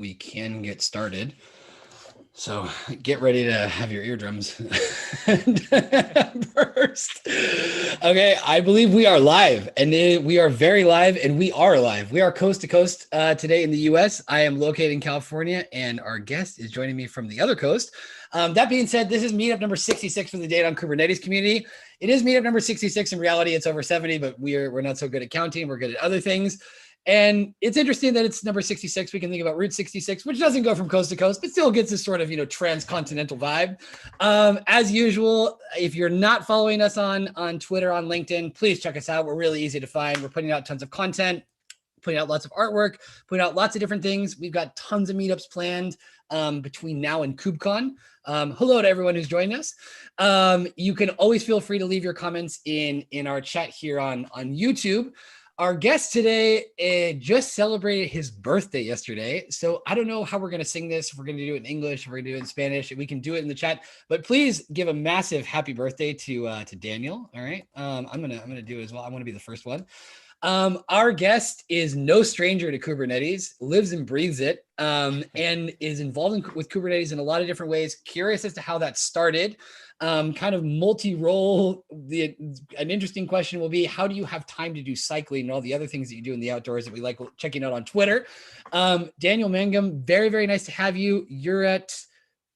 we can get started. So get ready to have your eardrums burst. Okay, I believe we are live, and we are very live, and we are live. We are coast to coast today in the US. I am located in California, and our guest is joining me from the other coast. That being said, this is meetup number 66 for the Data on Kubernetes community. It is meetup number 66. In reality, it's over 70, but we're not so good at counting. We're good at other things. And it's interesting that it's number 66. We can think about Route 66, which doesn't go from coast to coast, but still gets this sort of, transcontinental vibe. As usual, if you're not following us on Twitter, on LinkedIn, please check us out. We're really easy to find. We're putting out tons of content, putting out lots of artwork, putting out lots of different things. We've got tons of meetups planned between now and KubeCon. Hello to everyone who's joining us. You can always feel free to leave your comments in our chat here on YouTube. Our guest today just celebrated his birthday yesterday. So I don't know how we're going to sing this. If we're going to do it in English, if we're going to do it in Spanish, we can do it in the chat. But please give a massive happy birthday to Daniel. All right. I'm gonna do it as well. I want to be the first one. Our guest is no stranger to Kubernetes, lives and breathes it, and is involved with Kubernetes in a lot of different ways. Curious as to how that started. Kind of multi-role. An interesting question will be, how do you have time to do cycling and all the other things that you do in the outdoors that we like checking out on Twitter? Daniel Mangum, very, very nice to have you. You're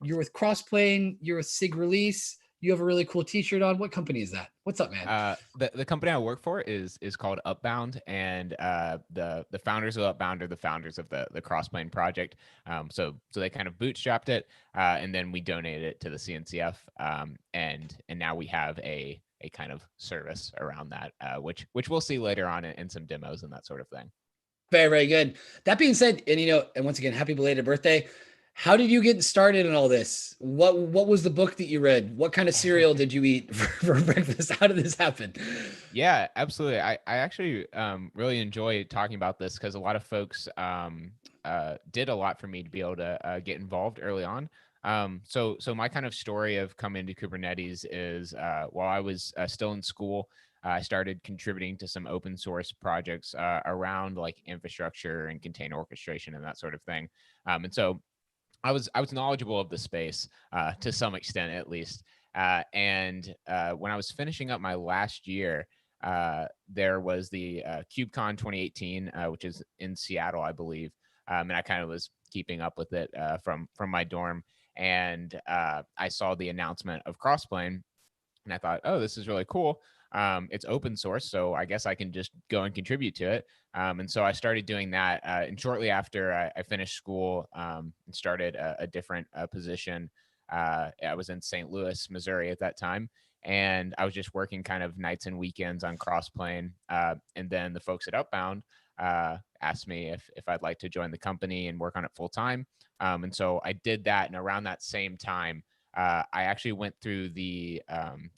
with Crossplane, you're with SIG Release. You have a really cool t-shirt on. What company is that? What's up, man? The company I work for is called Upbound, and the founders of Upbound are the founders of the Crossplane project. So they kind of bootstrapped it, and then we donated it to the CNCF, and now we have a kind of service around that, which we'll see later on in some demos and that sort of thing. Very, very good. That being said, and once again, happy belated birthday. How did you get started in all this? What was the book that you read? What kind of cereal did you eat for breakfast? How did this happen? Yeah, absolutely. I actually really enjoy talking about this because a lot of folks did a lot for me to be able to get involved early on. So my kind of story of coming to Kubernetes is while I was still in school, I started contributing to some open source projects around like infrastructure and container orchestration and that sort of thing. And so I was knowledgeable of the space to some extent, at least. And when I was finishing up my last year, there was the KubeCon 2018, which is in Seattle, I believe. And I kind of was keeping up with it from my dorm. And I saw the announcement of Crossplane, and I thought, oh, this is really cool. It's open source, so I guess I can just go and contribute to it. And so I started doing that. And shortly after I finished school and started a different position, I was in St. Louis, Missouri at that time. And I was just working kind of nights and weekends on Crossplane. And then the folks at Upbound asked me if I'd like to join the company and work on it full time. And so I did that. And around that same time, I actually went through the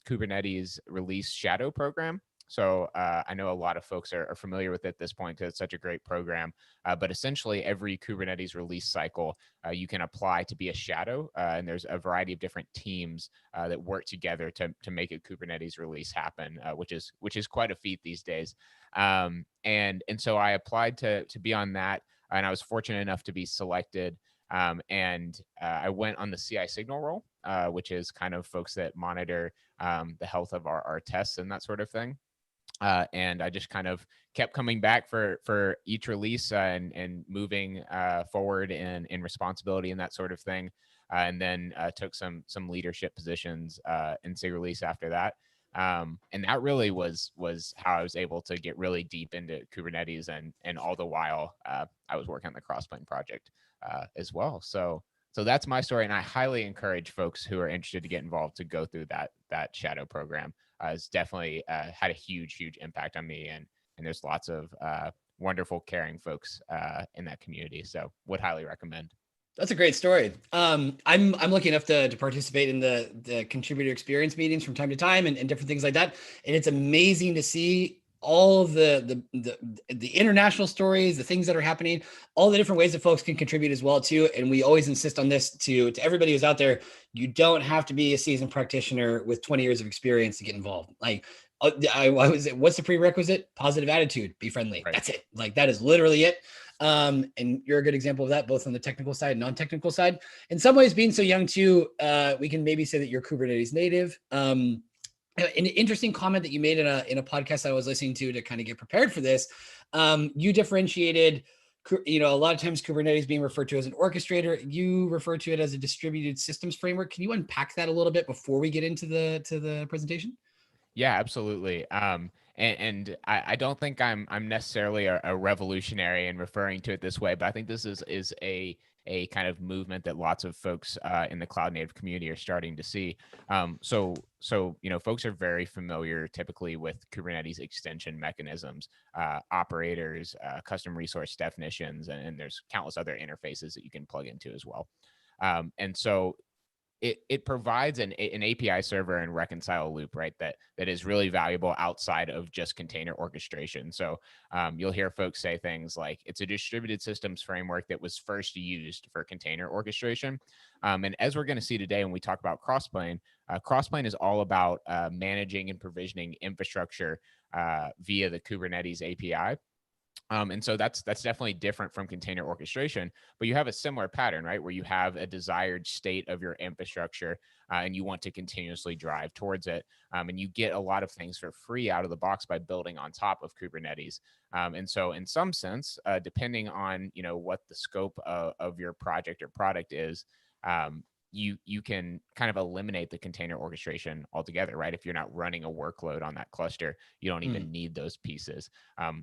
Kubernetes release shadow program. So I know a lot of folks are familiar with it at this point because it's such a great program. But essentially, every Kubernetes release cycle, you can apply to be a shadow. And there's a variety of different teams that work together to make a Kubernetes release happen, which is quite a feat these days. And so I applied to be on that, and I was fortunate enough to be selected. And I went on the CI signal role, which is kind of folks that monitor the health of our tests and that sort of thing. And I just kind of kept coming back for each release and moving forward in responsibility and that sort of thing. And then took some leadership positions in SIG Release after that. And that really was how I was able to get really deep into Kubernetes, and all the while I was working on the Crossplane project as well. So that's my story, and I highly encourage folks who are interested to get involved to go through that shadow program. It's definitely had a huge impact on me, and there's lots of wonderful, caring folks in that community. So would highly recommend. That's a great story. I'm lucky enough to participate in the contributor experience meetings from time to time and different things like that. And it's amazing to see all of the international stories, the things that are happening, all the different ways that folks can contribute as well too. And we always insist on this to everybody who's out there. You don't have to be a seasoned practitioner with 20 years of experience to get involved. Like, what's the prerequisite? Positive attitude, be friendly. Right. That's it. Like, that is literally it. And you're a good example of that, both on the technical side and non-technical side. In some ways, being so young too, we can maybe say that you're Kubernetes native. An interesting comment that you made in a podcast that I was listening to kind of get prepared for this. You differentiated, a lot of times Kubernetes being referred to as an orchestrator. You refer to it as a distributed systems framework. Can you unpack that a little bit before we get into the presentation? Yeah, absolutely. And I don't think I'm necessarily a revolutionary in referring to it this way, but I think this is a kind of movement that lots of folks in the cloud native community are starting to see. So folks are very familiar typically with Kubernetes extension mechanisms, operators, custom resource definitions, and there's countless other interfaces that you can plug into as well. And so it provides an API server and reconcile loop, right? That is really valuable outside of just container orchestration. So you'll hear folks say things like it's a distributed systems framework that was first used for container orchestration. And as we're going to see today, when we talk about Crossplane, Crossplane is all about managing and provisioning infrastructure via the Kubernetes API. And so that's definitely different from container orchestration, but you have a similar pattern, right? Where you have a desired state of your infrastructure and you want to continuously drive towards it. And you get a lot of things for free out of the box by building on top of Kubernetes. And so in some sense, depending on, what the scope of your project or product is, you can kind of eliminate the container orchestration altogether, right? If you're not running a workload on that cluster, you don't even need those pieces.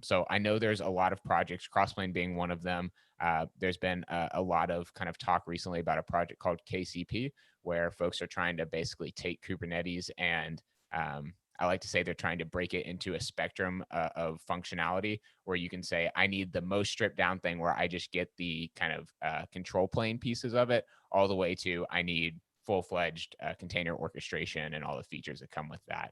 So I know there's a lot of projects, Crossplane being one of them. There's been a lot of kind of talk recently about a project called KCP, where folks are trying to basically take Kubernetes and I like to say they're trying to break it into a spectrum of functionality where you can say, I need the most stripped down thing where I just get the kind of control plane pieces of it, all the way to I need full-fledged container orchestration and all the features that come with that.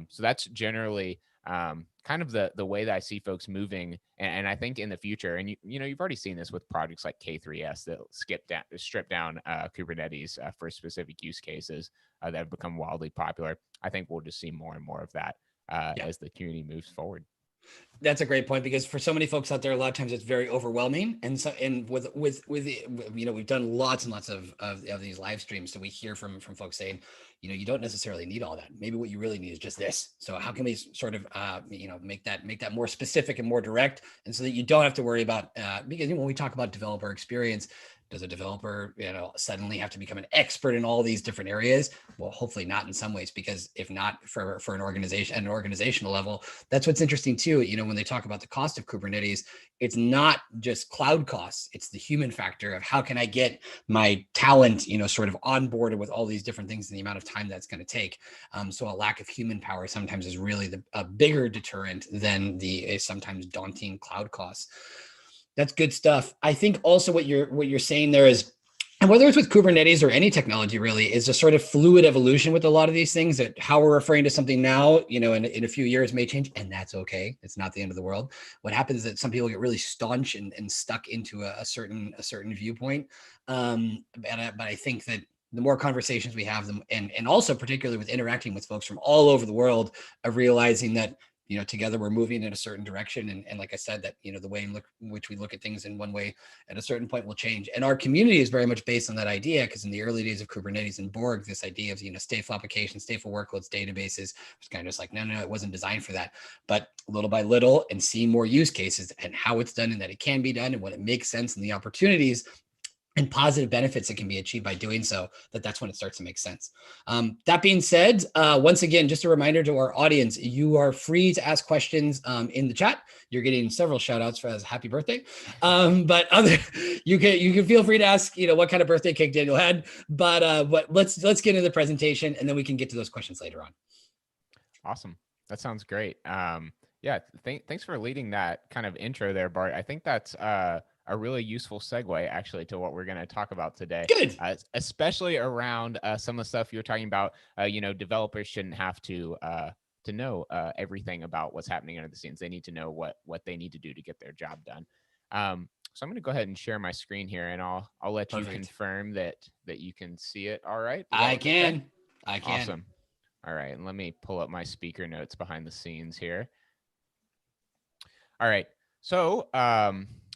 So that's generally kind of the way that I see folks moving. And I think in the future, and you've already seen this with projects like K3S that strip down Kubernetes for specific use cases that have become wildly popular. I think we'll just see more and more of that as the community moves forward. That's a great point, because for so many folks out there, a lot of times it's very overwhelming. And so, and with we've done lots and lots of these live streams. So we hear from folks saying, you don't necessarily need all that. Maybe what you really need is just this. So how can we sort of, make that more specific and more direct, and so that you don't have to worry about, because when we talk about developer experience, does a developer, suddenly have to become an expert in all these different areas? Well, hopefully not in some ways, because if not, for an organization at an organizational level, that's what's interesting too. When they talk about the cost of Kubernetes, it's not just cloud costs, it's the human factor of how can I get my talent, sort of onboarded with all these different things and the amount of time that's going to take. So a lack of human power sometimes is really a bigger deterrent than the sometimes daunting cloud costs. That's good stuff. I think also what you're saying there is, and whether it's with Kubernetes or any technology really, is a sort of fluid evolution with a lot of these things, that how we're referring to something now, in a few years may change, and that's okay. It's not the end of the world. What happens is that some people get really staunch and stuck into a certain viewpoint. But I think that the more conversations we have, them, and also particularly with interacting with folks from all over the world, of realizing that together we're moving in a certain direction. And like I said, that, the way in which we look at things in one way at a certain point will change. And our community is very much based on that idea, because in the early days of Kubernetes and Borg, this idea of, stateful applications, stateful workloads, databases was kind of just like, no, it wasn't designed for that. But little by little, and seeing more use cases and how it's done and that it can be done and what it makes sense and the opportunities and positive benefits that can be achieved by doing so, that's when it starts to make sense. That being said, once again, just a reminder to our audience, you are free to ask questions in the chat. You're getting several shout outs for as happy birthday. But you can feel free to ask, what kind of birthday cake Daniel had, but let's get into the presentation, and then we can get to those questions later on. Awesome. That sounds great. Yeah, thanks for leading that kind of intro there, Bart. I think that's a really useful segue actually to what we're going to talk about today. Good. Especially around some of the stuff you're talking about. Developers shouldn't have to know everything about what's happening under the scenes. They need to know what they need to do to get their job done. So I'm going to go ahead and share my screen here, and I'll let Perfect. you confirm that you can see it. All right. I can. Okay? I can. Awesome. All right. And let me pull up my speaker notes behind the scenes here. All right. So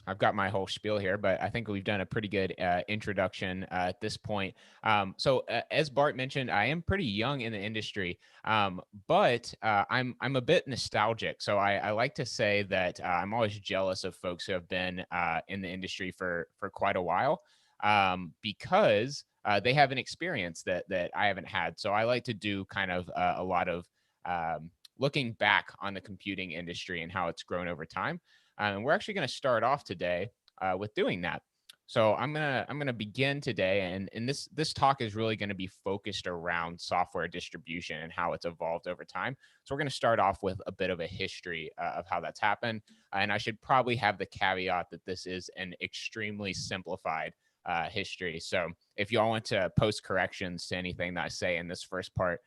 I've got my whole spiel here, but I think we've done a pretty good introduction at this point. As Bart mentioned, I am pretty young in the industry, but I'm a bit nostalgic. So I like to say that I'm always jealous of folks who have been in the industry for quite a while, because they have an experience that I haven't had. So I like to do kind of a lot of looking back on the computing industry and how it's grown over time. And we're actually going to start off today with doing that. So I'm gonna begin today, and this talk is really going to be focused around software distribution and how it's evolved over time. So we're going to start off with a bit of a history of how that's happened, and I should probably have the caveat that this is an extremely simplified history. So if y'all want to post corrections to anything that I say in this first part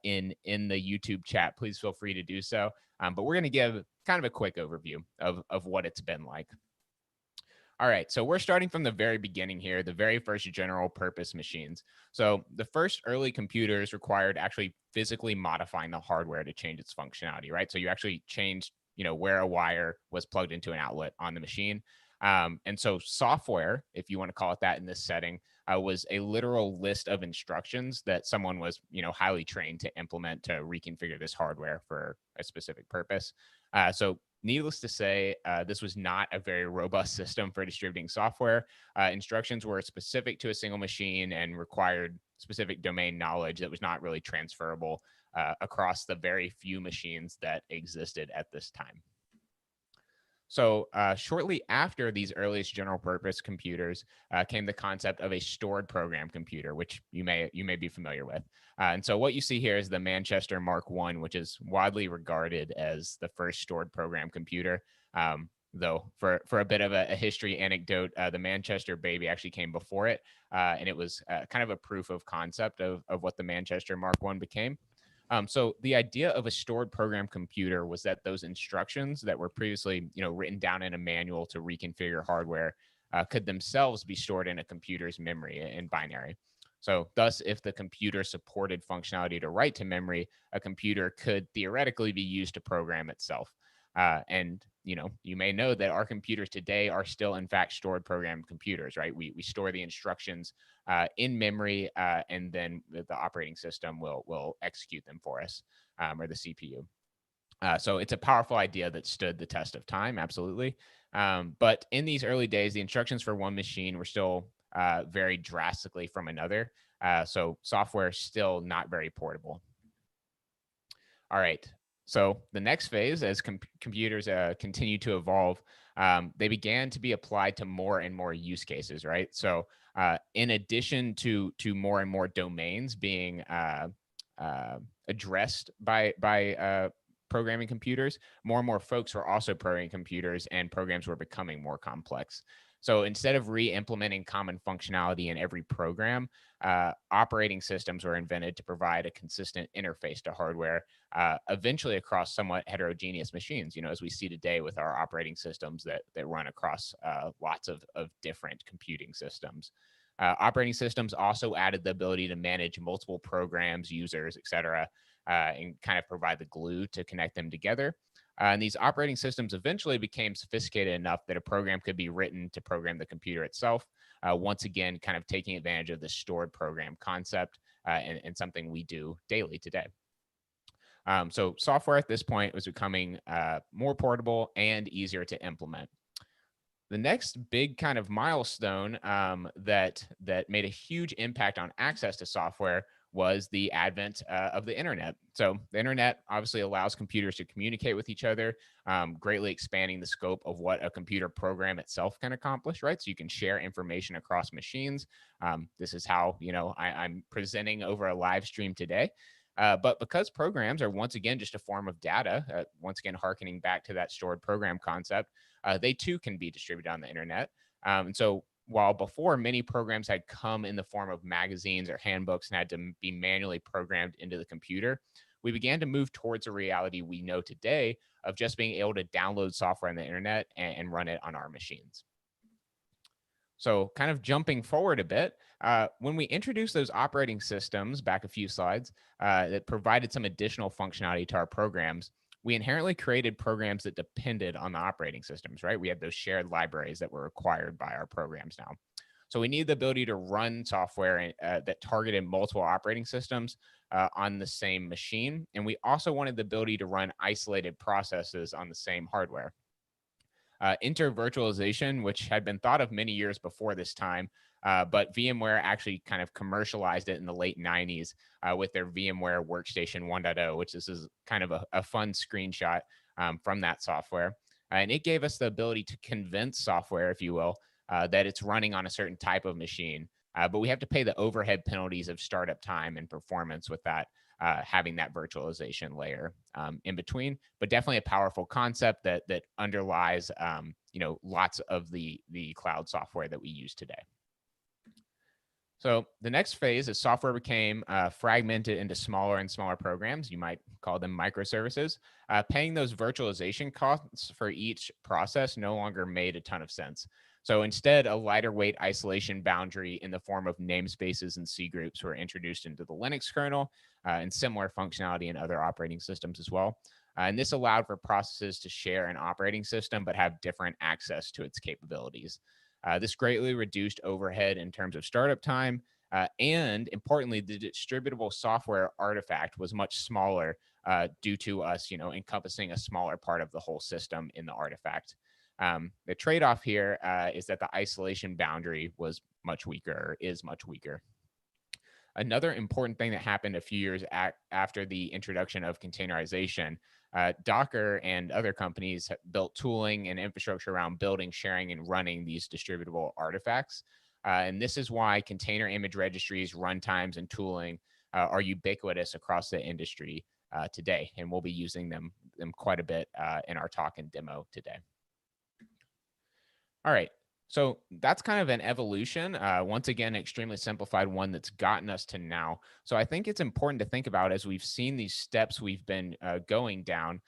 in the YouTube chat, please feel free to do so. But we're going to give kind of a quick overview of what it's been like. All right, so we're starting from the very beginning here, the very first general purpose machines. So the first early computers required actually physically modifying the hardware to change its functionality, right? So you actually changed, where a wire was plugged into an outlet on the machine. And so software, if you want to call it that in this setting, was a literal list of instructions that someone was, highly trained to implement to reconfigure this hardware for a specific purpose. So needless to say, this was not a very robust system for distributing software. Instructions were specific to a single machine and required specific domain knowledge that was not really transferable across the very few machines that existed at this time. So shortly after these earliest general purpose computers came the concept of a stored program computer, which you may be familiar with. And so what you see here is the Manchester Mark I, which is widely regarded as the first stored program computer. Though for a bit of a history anecdote, the Manchester baby actually came before it, and it was kind of a proof of concept of what the Manchester Mark I became. So the idea of a stored program computer was that those instructions that were previously, written down in a manual to reconfigure hardware could themselves be stored in a computer's memory in binary. So thus, if the computer supported functionality to write to memory, a computer could theoretically be used to program itself. And you may know that our computers today are still, in fact, stored program computers, right? We store the instructions in memory, and then the operating system will execute them for us, or the CPU. So it's a powerful idea that stood the test of time, absolutely. But in these early days, the instructions for one machine were still very drastically from another. So software still not very portable. All right. So the next phase, as computers continue to evolve, they began to be applied to more and more use cases, right? So in addition to more and more domains being addressed by programming computers, more and more folks were also programming computers, and programs were becoming more complex. So instead of re-implementing common functionality in every program, operating systems were invented to provide a consistent interface to hardware, eventually across somewhat heterogeneous machines, as we see today with our operating systems that run across lots of different computing systems. Operating systems also added the ability to manage multiple programs, users, et cetera, and kind of provide the glue to connect them together. And these operating systems eventually became sophisticated enough that a program could be written to program the computer itself. Once again, kind of taking advantage of the stored program concept, and something we do daily today. So software at this point was becoming more portable and easier to implement. The next big kind of milestone that made a huge impact on access to software was the advent of the internet. So the internet obviously allows computers to communicate with each other, greatly expanding the scope of what a computer program itself can accomplish, right? So you can share information across machines. This is how, I'm presenting over a live stream today. But because programs are once again just a form of data, once again, harkening back to that stored program concept, they too can be distributed on the internet. And so while before many programs had come in the form of magazines or handbooks and had to be manually programmed into the computer, we began to move towards a reality we know today of just being able to download software on the internet and run it on our machines. So kind of jumping forward a bit, when we introduced those operating systems back a few slides that provided some additional functionality to our programs, we inherently created programs that depended on the operating systems, right? We had those shared libraries that were required by our programs now. So we need the ability to run software that targeted multiple operating systems on the same machine. And we also wanted the ability to run isolated processes on the same hardware. Enter virtualization, which had been thought of many years before this time, but VMware actually kind of commercialized it in the late 90s with their VMware Workstation 1.0, which is kind of a fun screenshot from that software. And it gave us the ability to convince software, if you will, that it's running on a certain type of machine. But we have to pay the overhead penalties of startup time and performance with that, having that virtualization layer in between. But definitely a powerful concept that underlies lots of the cloud software that we use today. So the next phase is software became fragmented into smaller and smaller programs. You might call them microservices. Paying those virtualization costs for each process no longer made a ton of sense. So instead, a lighter weight isolation boundary in the form of namespaces and C groups were introduced into the Linux kernel and similar functionality in other operating systems as well. And this allowed for processes to share an operating system but have different access to its capabilities. This greatly reduced overhead in terms of startup time. And importantly, the distributable software artifact was much smaller due to us, encompassing a smaller part of the whole system in the artifact. The trade-off here is that the isolation boundary was much weaker, or is much weaker. Another important thing that happened a few years after the introduction of containerization, Docker and other companies built tooling and infrastructure around building, sharing, and running these distributable artifacts. And this is why container image registries, runtimes, and tooling are ubiquitous across the industry today. And we'll be using them quite a bit in our talk and demo today. All right. So that's kind of an evolution. Once again, extremely simplified one that's gotten us to now. So I think it's important to think about as we've seen these steps we've been going down.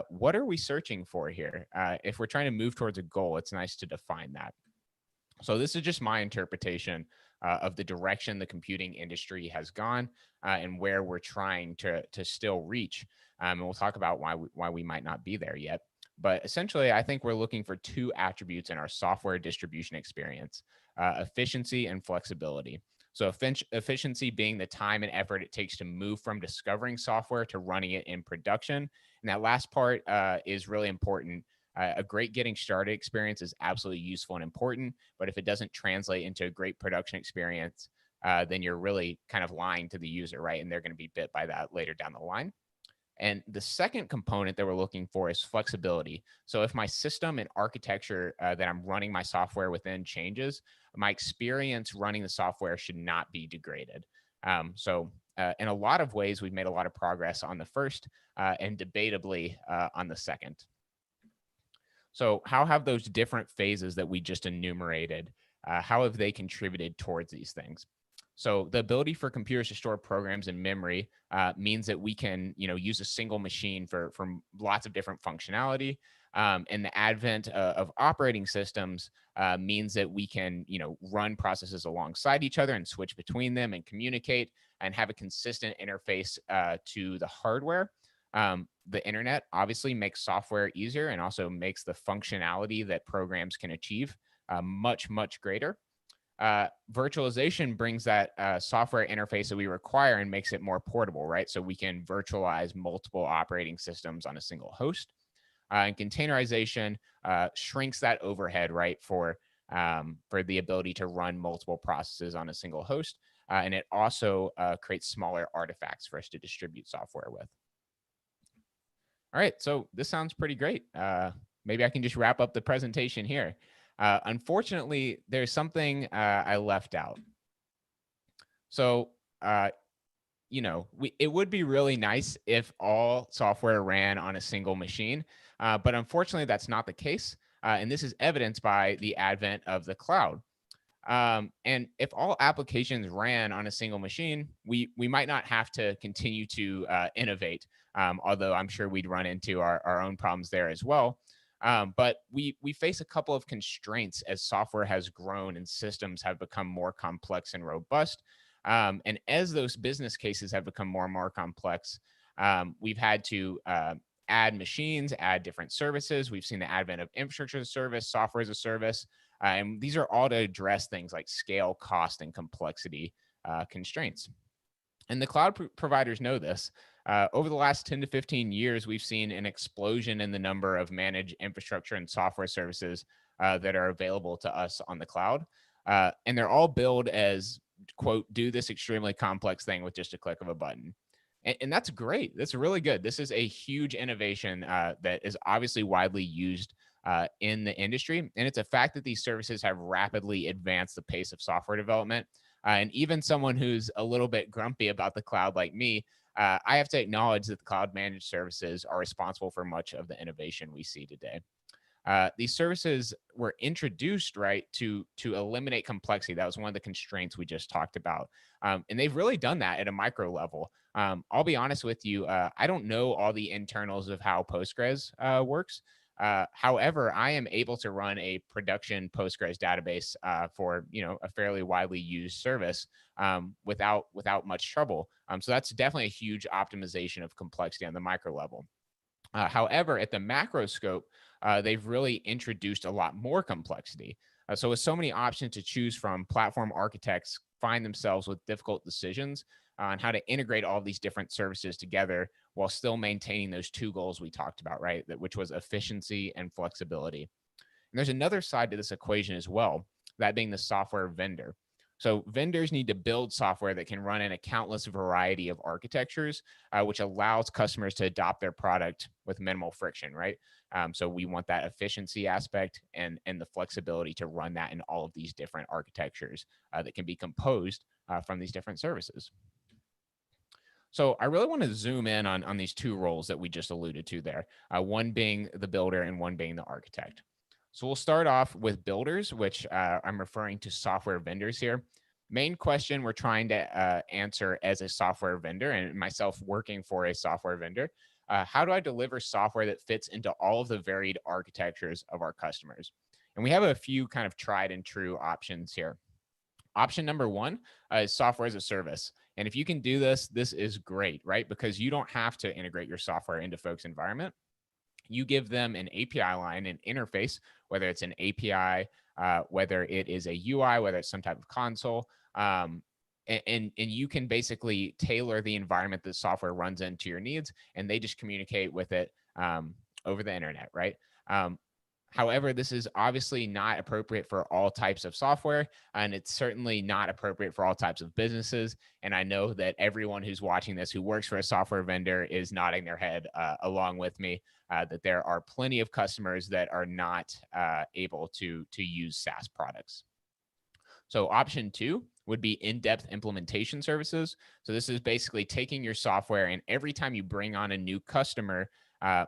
What are we searching for here? If we're trying to move towards a goal, it's nice to define that. So this is just my interpretation of the direction the computing industry has gone and where we're trying to still reach. And we'll talk about why we might not be there yet. But essentially, I think we're looking for two attributes in our software distribution experience, efficiency and flexibility. So efficiency being the time and effort it takes to move from discovering software to running it in production. And that last part is really important. A great getting started experience is absolutely useful and important, but if it doesn't translate into a great production experience, then you're really kind of lying to the user, right? And they're going to be bit by that later down the line. And the second component that we're looking for is flexibility. So if my system and architecture that I'm running my software within changes, my experience running the software should not be degraded. In a lot of ways, we've made a lot of progress on the first and debatably on the second. So how have those different phases that we just enumerated, how have they contributed towards these things? So the ability for computers to store programs in memory means that we can, use a single machine for lots of different functionality. And the advent of operating systems means that we can, run processes alongside each other and switch between them and communicate and have a consistent interface to the hardware. The internet obviously makes software easier and also makes the functionality that programs can achieve much, much greater. Virtualization brings that software interface that we require and makes it more portable, right? So we can virtualize multiple operating systems on a single host. And containerization shrinks that overhead, right, for the ability to run multiple processes on a single host. And it also creates smaller artifacts for us to distribute software with. All right, so this sounds pretty great. Maybe I can just wrap up the presentation here. Unfortunately, there's something I left out. So, it would be really nice if all software ran on a single machine, but unfortunately, that's not the case. And this is evidenced by the advent of the cloud. And if all applications ran on a single machine, we might not have to continue to innovate, although I'm sure we'd run into our own problems there as well. But we face a couple of constraints as software has grown and systems have become more complex and robust. And as those business cases have become more and more complex, we've had to add machines, add different services. We've seen the advent of infrastructure as a service, software as a service. And these are all to address things like scale, cost, and complexity constraints. And the cloud providers know this. Over the last 10 to 15 years, we've seen an explosion in the number of managed infrastructure and software services that are available to us on the cloud. And they're all billed as, quote, do this extremely complex thing with just a click of a button. And that's great. That's really good. This is a huge innovation that is obviously widely used in the industry. And it's a fact that these services have rapidly advanced the pace of software development. And even someone who's a little bit grumpy about the cloud like me, I have to acknowledge that the cloud managed services are responsible for much of the innovation we see today. These services were introduced, right, to eliminate complexity. That was one of the constraints we just talked about, and they've really done that at a micro level. I'll be honest with you, I don't know all the internals of how Postgres works. However, I am able to run a production Postgres database for a fairly widely used service without much trouble. So that's definitely a huge optimization of complexity on the micro level. However, at the macro scope, they've really introduced a lot more complexity. So with so many options to choose from, platform architects find themselves with difficult decisions on how to integrate all of these different services together while still maintaining those two goals we talked about, right? Which was efficiency and flexibility. And there's another side to this equation as well, that being the software vendor. So vendors need to build software that can run in a countless variety of architectures, which allows customers to adopt their product with minimal friction, right? So we want that efficiency aspect and the flexibility to run that in all of these different architectures that can be composed from these different services. So I really want to zoom in on these two roles that we just alluded to there, one being the builder and one being the architect. So we'll start off with builders, which I'm referring to software vendors here. Main question we're trying to answer as a software vendor, and myself working for a software vendor, how do I deliver software that fits into all of the varied architectures of our customers? And we have a few kind of tried and true options here. Option number one is software as a service. And if you can do this, this is great, right? Because you don't have to integrate your software into folks' environment. You give them an API line, an interface, whether it's an API, whether it is a UI, whether it's some type of console, and you can basically tailor the environment that software runs into your needs, and they just communicate with it over the internet, right? However, this is obviously not appropriate for all types of software, and it's certainly not appropriate for all types of businesses. And I know that everyone who's watching this who works for a software vendor is nodding their head along with me, that there are plenty of customers that are not able to use SaaS products. So option two would be in-depth implementation services. So this is basically taking your software and every time you bring on a new customer,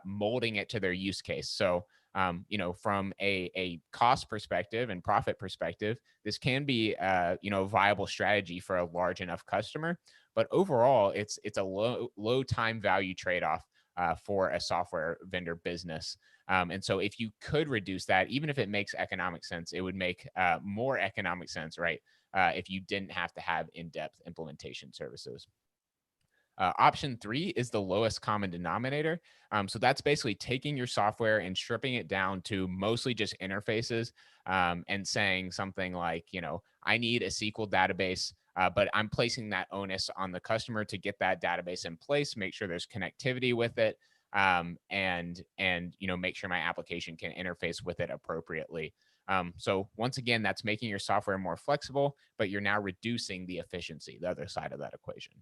molding it to their use case. So from a cost perspective and profit perspective, this can be a viable strategy for a large enough customer. But overall, it's a low time value trade-off for a software vendor business. And so if you could reduce that, even if it makes economic sense, it would make more economic sense, right? If you didn't have to have in-depth implementation services. Option three is the lowest common denominator. So that's basically taking your software and stripping it down to mostly just interfaces and saying something like, I need a SQL database, but I'm placing that onus on the customer to get that database in place, make sure there's connectivity with it, and make sure my application can interface with it appropriately. So once again, that's making your software more flexible, but you're now reducing the efficiency, the other side of that equation.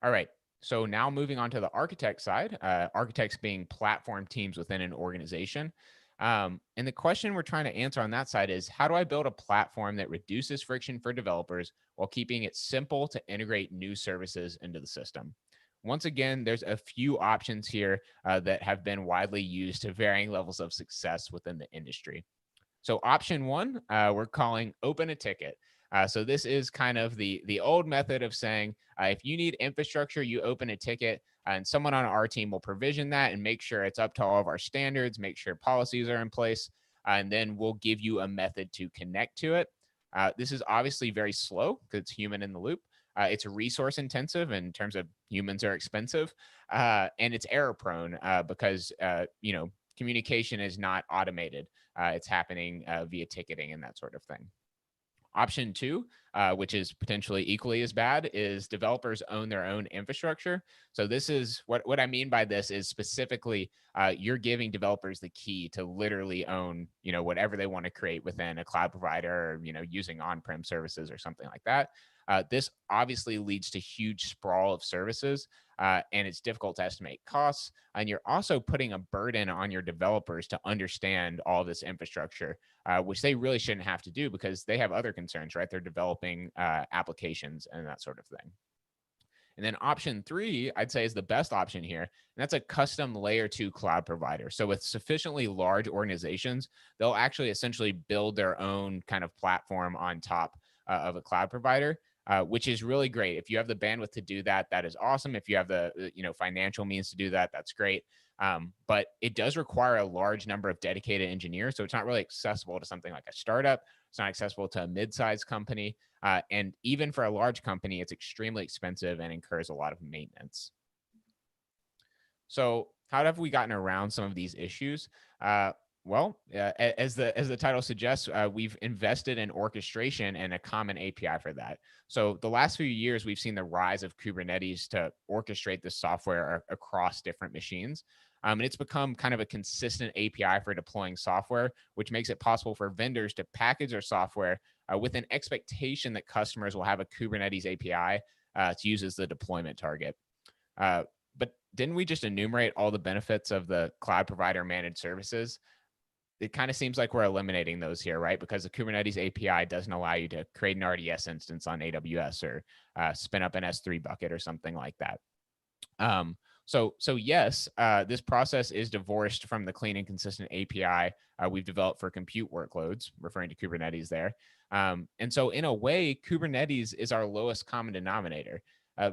All right. So now moving on to the architect side, architects being platform teams within an organization. And the question we're trying to answer on that side is, how do I build a platform that reduces friction for developers while keeping it simple to integrate new services into the system? Once again, there's a few options here that have been widely used to varying levels of success within the industry. So option one, we're calling open a ticket. So this is kind of the old method of saying, if you need infrastructure, you open a ticket and someone on our team will provision that and make sure it's up to all of our standards, make sure policies are in place, and then we'll give you a method to connect to it. This is obviously very slow because it's human in the loop, It's resource intensive in terms of humans are expensive, and it's error prone because communication is not automated. It's happening via ticketing and that sort of thing. Option two, which is potentially equally as bad, is developers own their own infrastructure. So this is what I mean by this is specifically you're giving developers the key to literally own, whatever they want to create within a cloud provider, or, using on-prem services or something like that. This obviously leads to huge sprawl of services, and it's difficult to estimate costs. And you're also putting a burden on your developers to understand all this infrastructure, which they really shouldn't have to do because they have other concerns, right? They're developing applications and that sort of thing. And then option three, I'd say, is the best option here. And that's a custom layer 2 cloud provider. So with sufficiently large organizations, they'll actually essentially build their own kind of platform on top of a cloud provider. Which is really great. If you have the bandwidth to do that, that is awesome. If you have the financial means to do that, that's great. But it does require a large number of dedicated engineers, so it's not really accessible to something like a startup. It's not accessible to a mid-sized company, and even for a large company, it's extremely expensive and incurs a lot of maintenance. So how have we gotten around some of these issues? As the title suggests, we've invested in orchestration and a common API for that. So the last few years, we've seen the rise of Kubernetes to orchestrate the software across different machines. And it's become kind of a consistent API for deploying software, which makes it possible for vendors to package their software with an expectation that customers will have a Kubernetes API to use as the deployment target. But didn't we just enumerate all the benefits of the cloud provider managed services? It kind of seems like we're eliminating those here, right? Because the Kubernetes API doesn't allow you to create an RDS instance on AWS or spin up an S3 bucket or something like that. So yes, this process is divorced from the clean and consistent API we've developed for compute workloads, referring to Kubernetes there. And so in a way, Kubernetes is our lowest common denominator.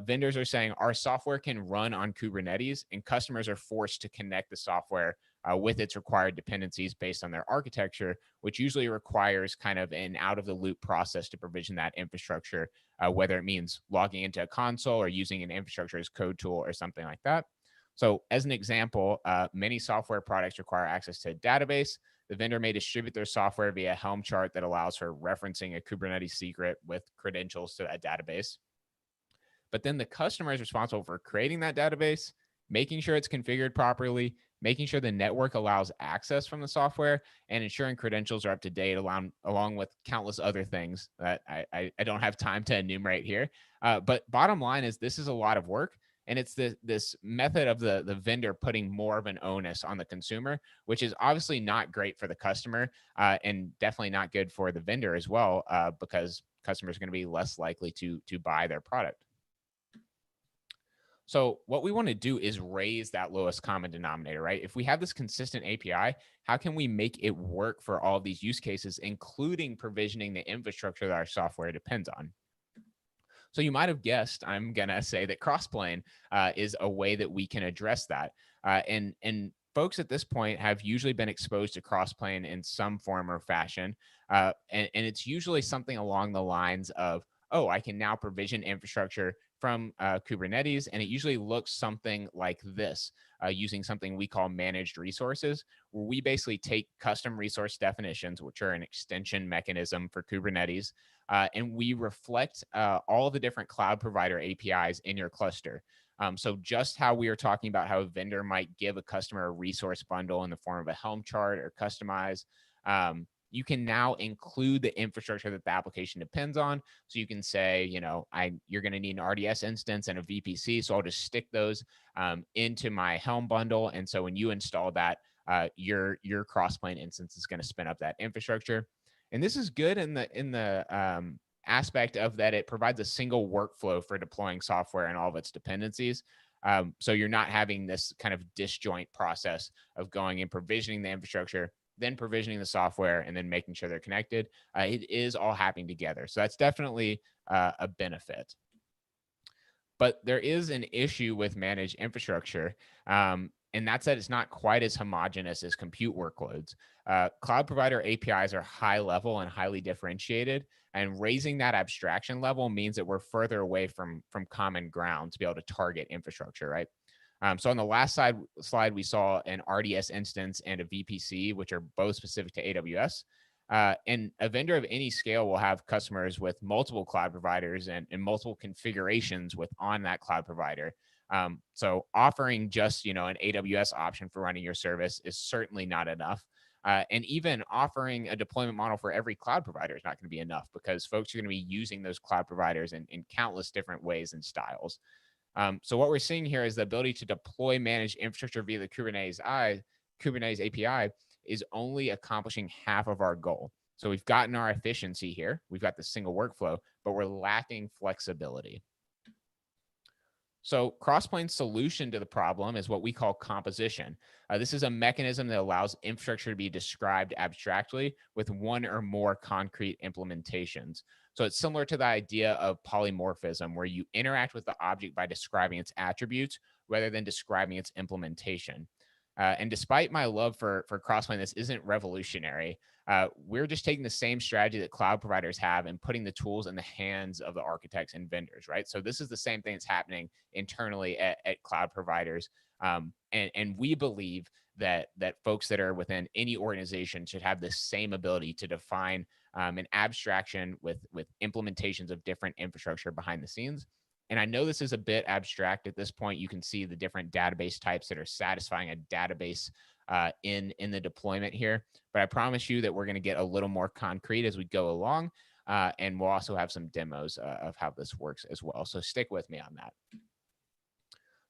Vendors are saying our software can run on Kubernetes, and customers are forced to connect the software with its required dependencies based on their architecture, which usually requires kind of an out of the loop process to provision that infrastructure, whether it means logging into a console or using an infrastructure as code tool or something like that. So as an example, many software products require access to a database. The vendor may distribute their software via a Helm chart that allows for referencing a Kubernetes secret with credentials to that database. But then the customer is responsible for creating that database, making sure it's configured properly, making sure the network allows access from the software, and ensuring credentials are up to date, along with countless other things that I don't have time to enumerate here. But bottom line is this is a lot of work. And it's this method of the vendor putting more of an onus on the consumer, which is obviously not great for the customer and definitely not good for the vendor as well, because customers are going to be less likely to buy their product. So what we want to do is raise that lowest common denominator, right? If we have this consistent API, how can we make it work for all of these use cases, including provisioning the infrastructure that our software depends on? So you might have guessed, I'm going to say that Crossplane is a way that we can address that. And folks at this point have usually been exposed to Crossplane in some form or fashion. And it's usually something along the lines of, oh, I can now provision infrastructure from Kubernetes, and it usually looks something like this, using something we call managed resources, where we basically take custom resource definitions, which are an extension mechanism for Kubernetes, and we reflect all of the different cloud provider APIs in your cluster. So just how we are talking about how a vendor might give a customer a resource bundle in the form of a Helm chart or customize, you can now include the infrastructure that the application depends on. So you can say, you're going to need an RDS instance and a VPC. So I'll just stick those into my Helm bundle. And so when you install that, your Crossplane instance is going to spin up that infrastructure. And this is good in the aspect of that it provides a single workflow for deploying software and all of its dependencies. So you're not having this kind of disjoint process of going and provisioning the infrastructure, then provisioning the software, and then making sure they're connected. It is all happening together. So that's definitely a benefit. But there is an issue with managed infrastructure. And that's that it's not quite as homogeneous as compute workloads. Cloud provider APIs are high level and highly differentiated, and raising that abstraction level means that we're further away from common ground to be able to target infrastructure, right? So on the last slide, we saw an RDS instance and a VPC, which are both specific to AWS. And a vendor of any scale will have customers with multiple cloud providers and multiple configurations with on that cloud provider. So offering just an AWS option for running your service is certainly not enough. And even offering a deployment model for every cloud provider is not going to be enough, because folks are going to be using those cloud providers in countless different ways and styles. So what we're seeing here is the ability to deploy managed infrastructure via the Kubernetes API is only accomplishing half of our goal. So we've gotten our efficiency here. We've got the single workflow, but we're lacking flexibility. So Crossplane's solution to the problem is what we call composition. This is a mechanism that allows infrastructure to be described abstractly with one or more concrete implementations. So it's similar to the idea of polymorphism, where you interact with the object by describing its attributes rather than describing its implementation. And despite my love for Crossplane, this isn't revolutionary. We're just taking the same strategy that cloud providers have and putting the tools in the hands of the architects and vendors, right? So this is the same thing that's happening internally at cloud providers. And we believe that folks that are within any organization should have the same ability to define an abstraction with implementations of different infrastructure behind the scenes. And I know this is a bit abstract at this point. You can see the different database types that are satisfying a database in the deployment here. But I promise you that we're going to get a little more concrete as we go along. And we'll also have some demos of how this works as well. So stick with me on that.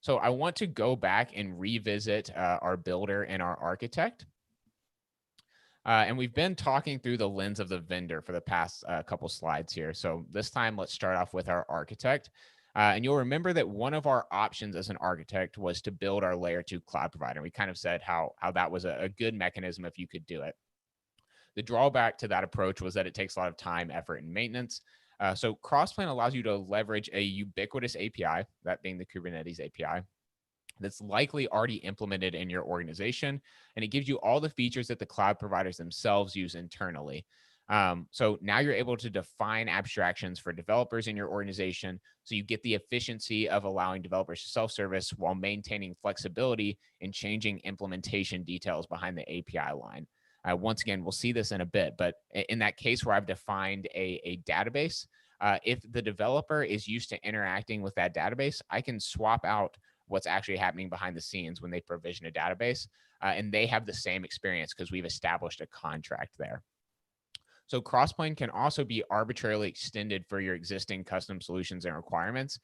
So I want to go back and revisit our builder and our architect. And we've been talking through the lens of the vendor for the past couple slides here. So this time, let's start off with our architect. And you'll remember that one of our options as an architect was to build our layer 2 cloud provider. We kind of said how that was a good mechanism if you could do it. The drawback to that approach was that it takes a lot of time, effort, and maintenance. So Crossplane allows you to leverage a ubiquitous API, that being the Kubernetes API, that's likely already implemented in your organization, and it gives you all the features that the cloud providers themselves use internally. So now you're able to define abstractions for developers in your organization, so you get the efficiency of allowing developers to self-service while maintaining flexibility in changing implementation details behind the API line. Once again, we'll see this in a bit, but in that case where I've defined a database, if the developer is used to interacting with that database, I can swap out what's actually happening behind the scenes when they provision a database, and they have the same experience because we've established a contract there. So Crossplane can also be arbitrarily extended for your existing custom solutions and requirements.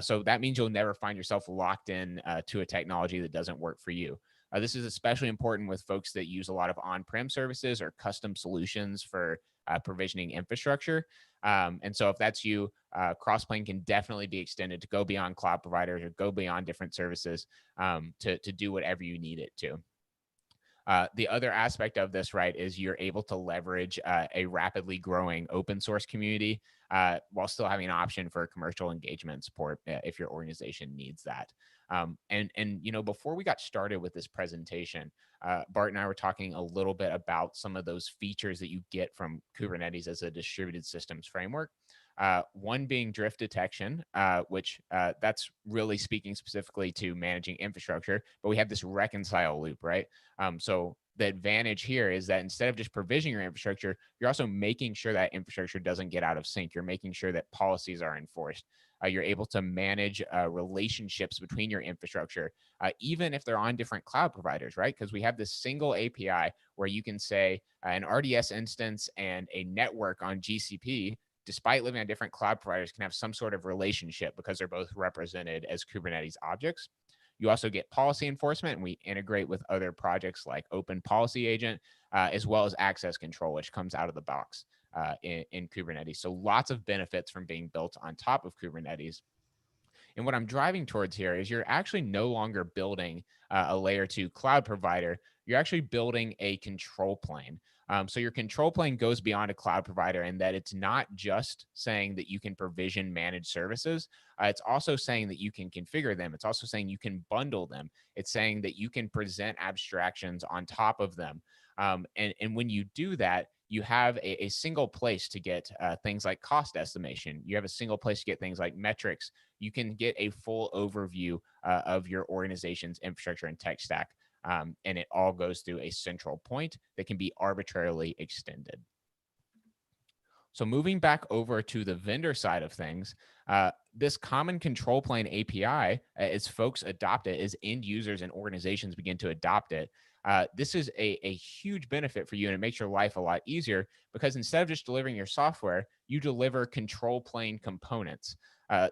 So that means you'll never find yourself locked in to a technology that doesn't work for you. This is especially important with folks that use a lot of on-prem services or custom solutions for provisioning infrastructure. And so if that's you, Crossplane can definitely be extended to go beyond cloud providers or go beyond different services to do whatever you need it to. The other aspect of this, right, is you're able to leverage a rapidly growing open source community while still having an option for commercial engagement support if your organization needs that. And before we got started with this presentation, Bart and I were talking a little bit about some of those features that you get from Kubernetes as a distributed systems framework. One being drift detection, which that's really speaking specifically to managing infrastructure, but we have this reconcile loop, right? So the advantage here is that instead of just provisioning your infrastructure, you're also making sure that infrastructure doesn't get out of sync. You're making sure that policies are enforced. You're able to manage relationships between your infrastructure, even if they're on different cloud providers, right? Because we have this single API where you can say an RDS instance and a network on GCP, despite living on different cloud providers, can have some sort of relationship because they're both represented as Kubernetes objects. You also get policy enforcement, and we integrate with other projects like Open Policy Agent, as well as access control, which comes out of the box in Kubernetes. So lots of benefits from being built on top of Kubernetes. And what I'm driving towards here is you're actually no longer building a layer 2 cloud provider. You're actually building a control plane. So your control plane goes beyond a cloud provider in that it's not just saying that you can provision managed services. It's also saying that you can configure them. It's also saying you can bundle them. It's saying that you can present abstractions on top of them. And when you do that, you have a single place to get things like cost estimation. You have a single place to get things like metrics. You can get a full overview of your organization's infrastructure and tech stack. And it all goes through a central point that can be arbitrarily extended. So moving back over to the vendor side of things, this common control plane API, as folks adopt it, as end users and organizations begin to adopt it, this is a huge benefit for you, and it makes your life a lot easier because instead of just delivering your software, you deliver control plane components.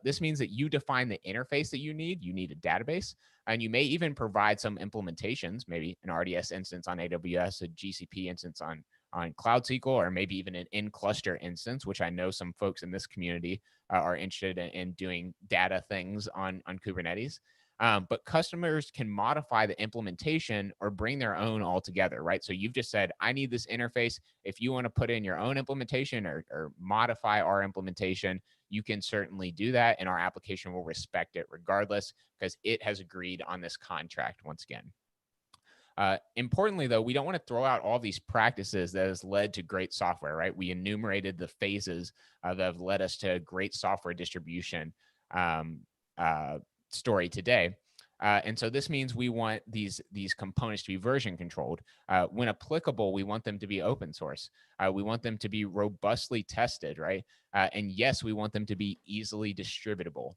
This means that you define the interface that you need. You need a database, and you may even provide some implementations, maybe an RDS instance on AWS, a GCP instance on Cloud SQL, or maybe even an in-cluster instance, which I know some folks in this community are interested in doing data things on Kubernetes. But customers can modify the implementation or bring their own altogether, right? So you've just said, I need this interface. If you want to put in your own implementation or modify our implementation, you can certainly do that. And our application will respect it regardless because it has agreed on this contract once again. Importantly, though, we don't want to throw out all these practices that has led to great software, right? We enumerated the phases that have led us to great software distribution story today. And so this means we want these components to be version controlled. When applicable, we want them to be open source. We want them to be robustly tested, right? And yes, we want them to be easily distributable.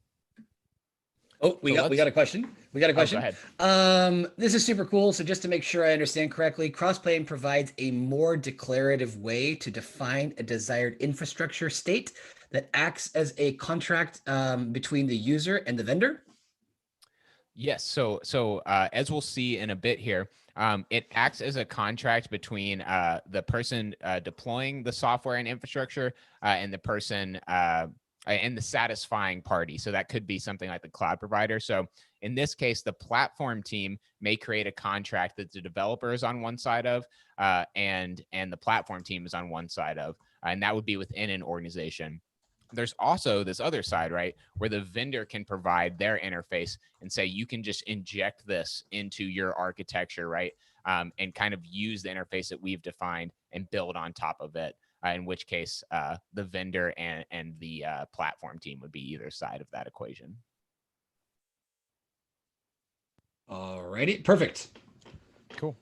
Oh, we got a question. We got a question. Go ahead. This is super cool. So just to make sure I understand correctly, Crossplane provides a more declarative way to define a desired infrastructure state that acts as a contract between the user and the vendor. Yes. So as we'll see in a bit here, it acts as a contract between the person deploying the software and infrastructure and the person and the satisfying party. So that could be something like the cloud provider. So in this case, the platform team may create a contract that the developer is on one side of and the platform team is on one side of, and that would be within an organization. There's also this other side, right, where the vendor can provide their interface and say, you can just inject this into your architecture, right, and kind of use the interface that we've defined and build on top of it, in which case the vendor and the platform team would be either side of that equation. All righty, perfect. Cool.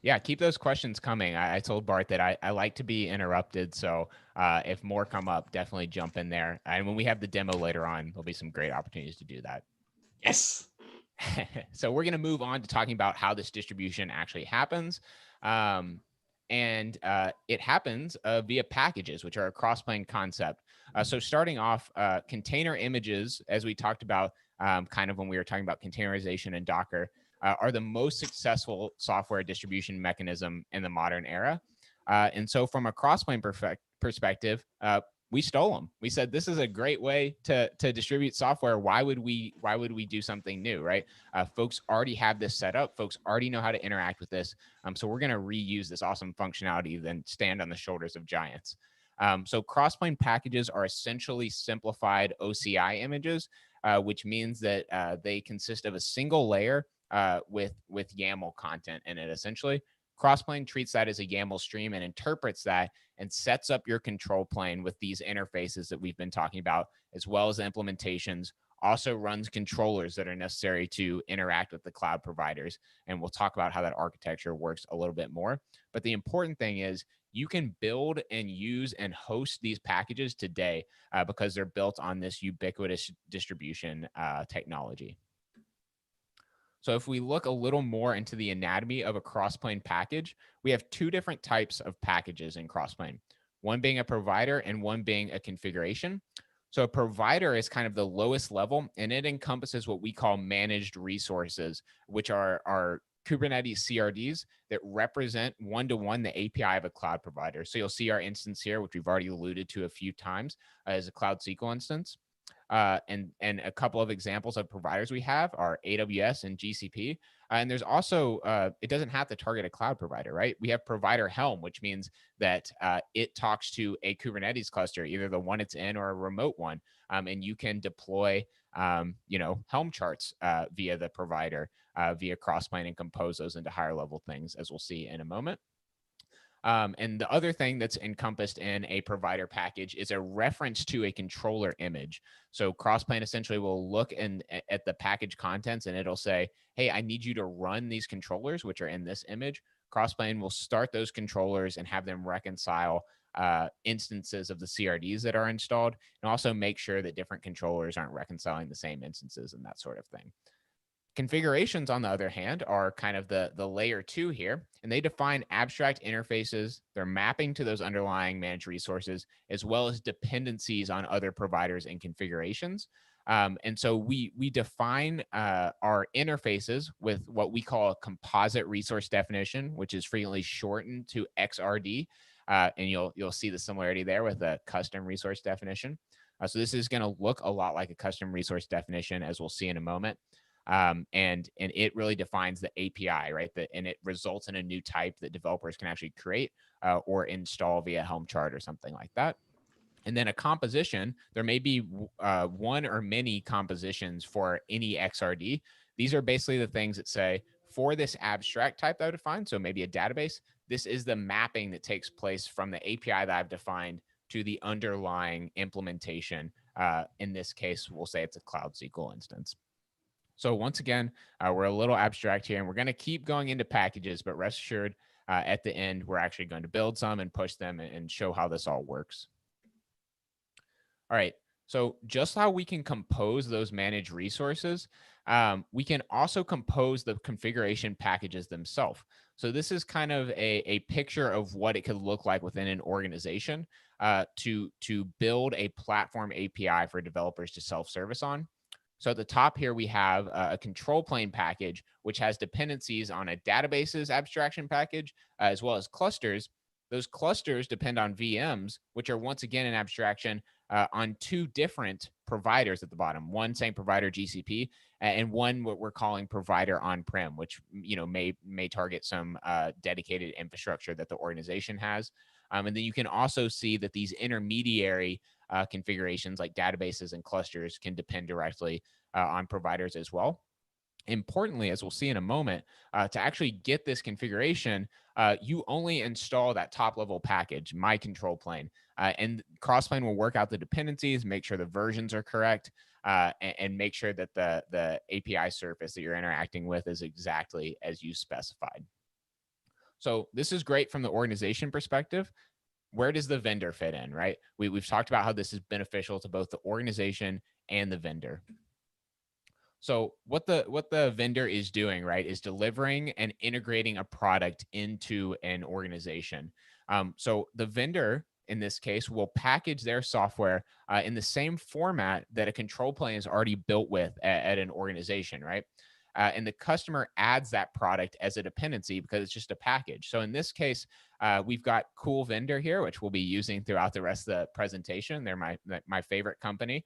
Yeah, keep those questions coming. I told Bart that I like to be interrupted. So if more come up, definitely jump in there. And when we have the demo later on, there'll be some great opportunities to do that. Yes. So we're going to move on to talking about how this distribution actually happens. And it happens via packages, which are a cross-plane concept. So starting off, container images, as we talked about kind of when we were talking about containerization and Docker, are the most successful software distribution mechanism in the modern era. And so from a crossplane perspective, we stole them. We said, this is a great way to distribute software. Why would we do something new, right? Folks already have this set up. Folks already know how to interact with this. So we're going to reuse this awesome functionality, then stand on the shoulders of giants. So crossplane packages are essentially simplified OCI images, which means that they consist of a single layer with YAML content in it. Essentially, Crossplane treats that as a YAML stream and interprets that and sets up your control plane with these interfaces that we've been talking about, as well as implementations. Also runs controllers that are necessary to interact with the cloud providers. And we'll talk about how that architecture works a little bit more. But the important thing is you can build and use and host these packages today because they're built on this ubiquitous distribution technology. So if we look a little more into the anatomy of a Crossplane package, we have two different types of packages in Crossplane, one being a provider and one being a configuration. So a provider is kind of the lowest level, and it encompasses what we call managed resources, which are Kubernetes CRDs that represent one-to-one the API of a cloud provider. So you'll see our instance here, which we've already alluded to a few times, as a Cloud SQL instance. And a couple of examples of providers we have are AWS and GCP. And there's also, it doesn't have to target a cloud provider, right? We have provider Helm, which means that it talks to a Kubernetes cluster, either the one it's in or a remote one. And you can deploy, Helm charts via the provider, via Crossplane, and compose those into higher level things, as we'll see in a moment. And the other thing that's encompassed in a provider package is a reference to a controller image. So Crossplane essentially will look at the package contents, and it'll say, hey, I need you to run these controllers, which are in this image. Crossplane will start those controllers and have them reconcile instances of the CRDs that are installed, and also make sure that different controllers aren't reconciling the same instances and that sort of thing. Configurations, on the other hand, are kind of the layer 2 here, and they define abstract interfaces. They're mapping to those underlying managed resources, as well as dependencies on other providers and configurations. And so we define our interfaces with what we call a composite resource definition, which is frequently shortened to XRD. And you'll see the similarity there with a custom resource definition. So this is going to look a lot like a custom resource definition, as we'll see in a moment. And it really defines the API, right? And it results in a new type that developers can actually create or install via Helm chart or something like that. And then a composition, there may be one or many compositions for any XRD. These are basically the things that say, for this abstract type that I defined, so maybe a database, this is the mapping that takes place from the API that I've defined to the underlying implementation. In this case, we'll say it's a Cloud SQL instance. So once again, we're a little abstract here, and we're going to keep going into packages, but rest assured, at the end, we're actually going to build some and push them and show how this all works. All right. So just how we can compose those managed resources, we can also compose the configuration packages themselves. So this is kind of a picture of what it could look like within an organization to build a platform API for developers to self-service on. So at the top here, we have a control plane package, which has dependencies on a databases abstraction package, as well as clusters. Those clusters depend on VMs, which are once again an abstraction on two different providers at the bottom. One saying provider GCP, and one what we're calling provider on-prem, which may target some dedicated infrastructure that the organization has. And then you can also see that these intermediary configurations like databases and clusters can depend directly on providers as well. Importantly, as we'll see in a moment, to actually get this configuration, you only install that top level package, my control plane, and Crossplane will work out the dependencies, make sure the versions are correct, and make sure that the API surface that you're interacting with is exactly as you specified. So this is great from the organization perspective. Where does the vendor fit in, right? We've talked about how this is beneficial to both the organization and the vendor. So what the vendor is doing, right, is delivering and integrating a product into an organization. So the vendor, in this case, will package their software in the same format that a control plane is already built with at an organization, right? And the customer adds that product as a dependency because it's just a package. So in this case, we've got Cool Vendor here, which we'll be using throughout the rest of the presentation. They're my favorite company.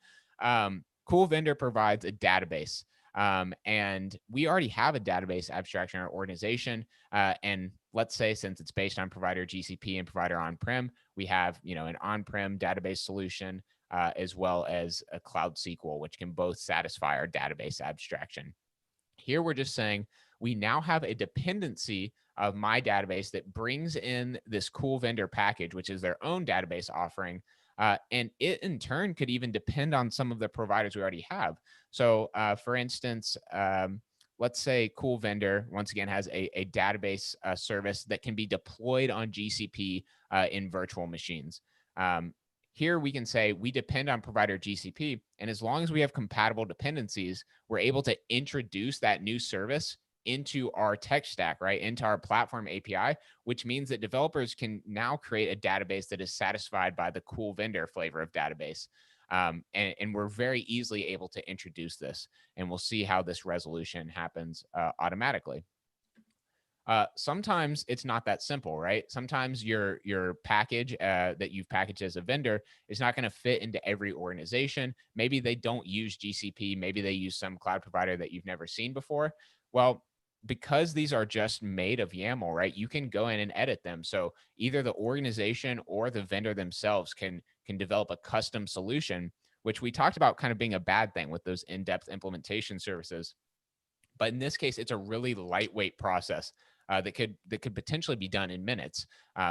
Cool Vendor provides a database. And we already have a database abstraction in our organization. And let's say, since it's based on provider GCP and provider on-prem, we have an on-prem database solution as well as a Cloud SQL, which can both satisfy our database abstraction. Here we're just saying we now have a dependency of my database that brings in this Cool Vendor package, which is their own database offering. And it in turn could even depend on some of the providers we already have. So for instance, let's say Cool Vendor, once again, has a database service that can be deployed on GCP in virtual machines. Here we can say we depend on provider GCP, and as long as we have compatible dependencies, we're able to introduce that new service into our tech stack, right? Into our platform API, which means that developers can now create a database that is satisfied by the Cool Vendor flavor of database. And we're very easily able to introduce this, and we'll see how this resolution happens automatically. Sometimes it's not that simple, right? Sometimes your package that you've packaged as a vendor is not going to fit into every organization. Maybe they don't use GCP. Maybe they use some cloud provider that you've never seen before. Well, because these are just made of YAML, right? You can go in and edit them. So either the organization or the vendor themselves can develop a custom solution, which we talked about kind of being a bad thing with those in-depth implementation services. But in this case, it's a really lightweight process that could potentially be done in minutes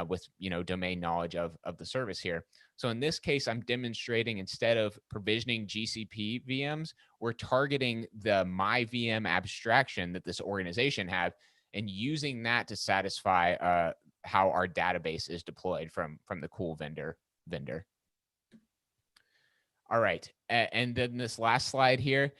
with domain knowledge of the service here. So in this case, I'm demonstrating instead of provisioning GCP VMs, we're targeting the my VM abstraction that this organization had and using that to satisfy how our database is deployed from the cool vendor. All right. And then this last slide here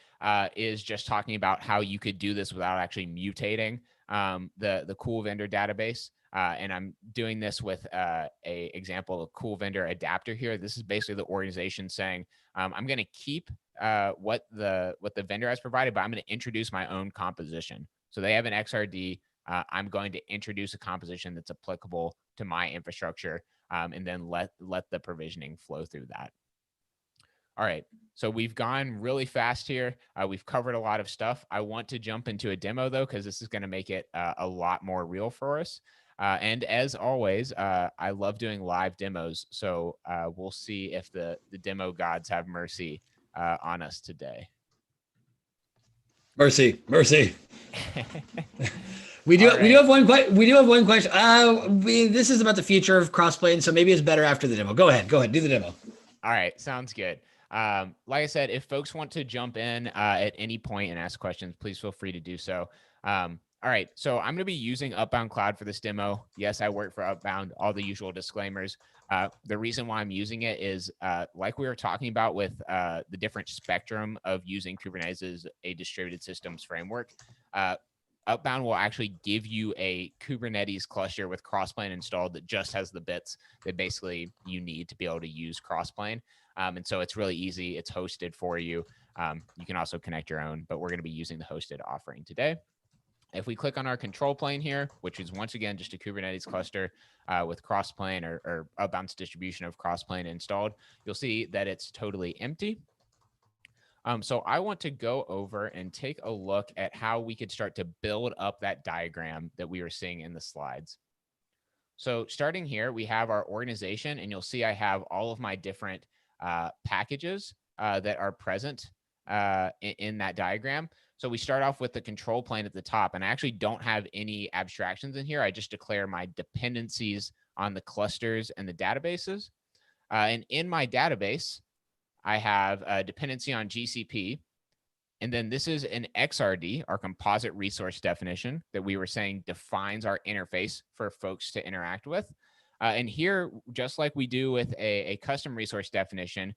is just talking about how you could do this without actually mutating the cool vendor database. And I'm doing this with a example of cool vendor adapter here. This is basically the organization saying, I'm going to keep what the vendor has provided, but I'm going to introduce my own composition. So they have an XRD. I'm going to introduce a composition that's applicable to my infrastructure, and then let the provisioning flow through that. All right, so we've gone really fast here. We've covered a lot of stuff. I want to jump into a demo though, because this is going to make it a lot more real for us. And as always, I love doing live demos. So we'll see if the demo gods have mercy on us today. Mercy. We do have one question. This is about the future of Crossplane, so maybe it's better after the demo. Go ahead, do the demo. All right, sounds good. Like I said, if folks want to jump in at any point and ask questions, please feel free to do so. All right, so I'm going to be using Upbound Cloud for this demo. Yes, I work for Upbound, all the usual disclaimers. The reason why I'm using it is like we were talking about with the different spectrum of using Kubernetes as a distributed systems framework. Upbound will actually give you a Kubernetes cluster with Crossplane installed that just has the bits that basically you need to be able to use Crossplane. And so it's really easy. It's hosted for you. You can also connect your own, but we're going to be using the hosted offering today. If we click on our control plane here, which is once again just a Kubernetes cluster with Crossplane or Upbound's distribution of Crossplane installed, you'll see that it's totally empty. So I want to go over and take a look at how we could start to build up that diagram that we were seeing in the slides. So starting here, we have our organization, and you'll see I have all of my different packages that are present in that diagram. So we start off with the control plane at the top, and I actually don't have any abstractions in here. I just declare my dependencies on the clusters and the databases. And in my database, I have a dependency on GCP. And then this is an XRD, our composite resource definition that we were saying defines our interface for folks to interact with. And here, just like we do with a custom resource definition,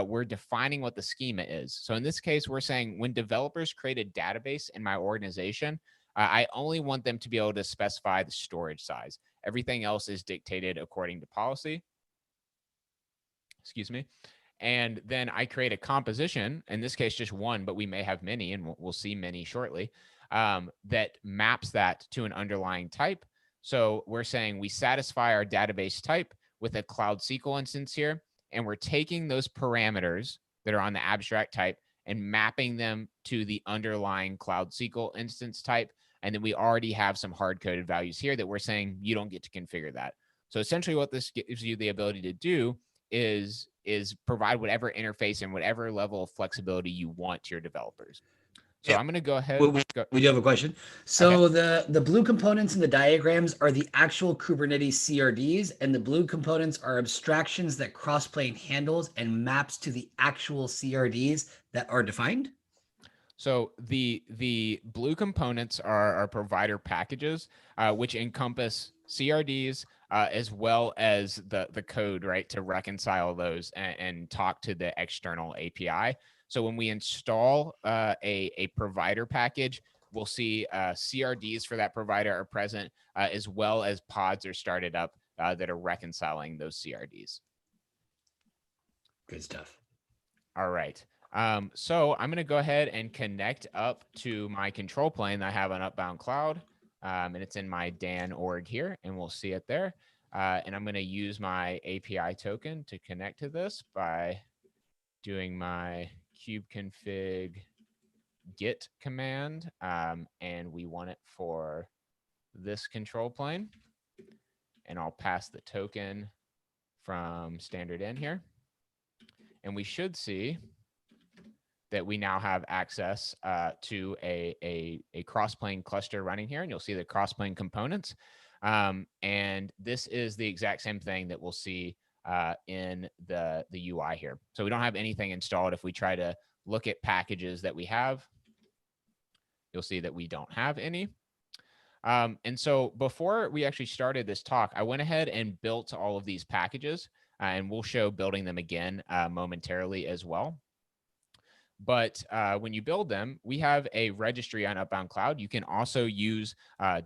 we're defining what the schema is. So in this case, we're saying when developers create a database in my organization, I only want them to be able to specify the storage size. Everything else is dictated according to policy. Excuse me. And then I create a composition, in this case, just one, but we may have many, and we'll see many shortly, that maps that to an underlying type. So we're saying we satisfy our database type with a Cloud SQL instance here, and we're taking those parameters that are on the abstract type and mapping them to the underlying Cloud SQL instance type. And then we already have some hard-coded values here that we're saying you don't get to configure that. So essentially what this gives you the ability to do is provide whatever interface and whatever level of flexibility you want to your developers. So I'm going to go ahead. We do have a question. So okay. The blue components in the diagrams are the actual Kubernetes CRDs, and the blue components are abstractions that Crossplane handles and maps to the actual CRDs that are defined. So the blue components are provider packages, which encompass CRDs as well as the code, right, to reconcile those and talk to the external API. So when we install a provider package, we'll see CRDs for that provider are present, as well as pods are started up that are reconciling those CRDs. Good stuff. All right. So I'm going to go ahead and connect up to my control plane that I have on Upbound Cloud. and it's in my Dan org here, and we'll see it there. And I'm going to use my API token to connect to this by doing my kubeconfig git command, and we want it for this control plane. And I'll pass the token from standard in here. And we should see that we now have access to a Crossplane cluster running here. And you'll see the Crossplane components. And this is the exact same thing that we'll see in the UI here. So we don't have anything installed. If we try to look at packages that we have, you'll see that we don't have any. And so before we actually started this talk, I went ahead and built all of these packages, and we'll show building them again momentarily as well. But when you build them, we have a registry on Upbound Cloud. You can also use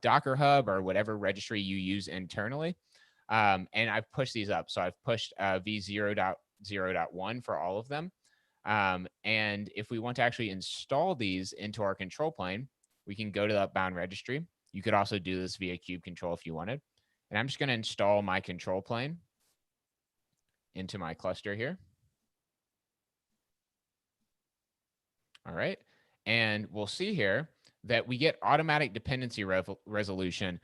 Docker Hub or whatever registry you use internally. And I've pushed these up. So I've pushed v0.0.1 for all of them. And if we want to actually install these into our control plane, we can go to the Upbound registry. You could also do this via kube control if you wanted. And I'm just going to install my control plane into my cluster here. All right. And we'll see here that we get automatic dependency resolution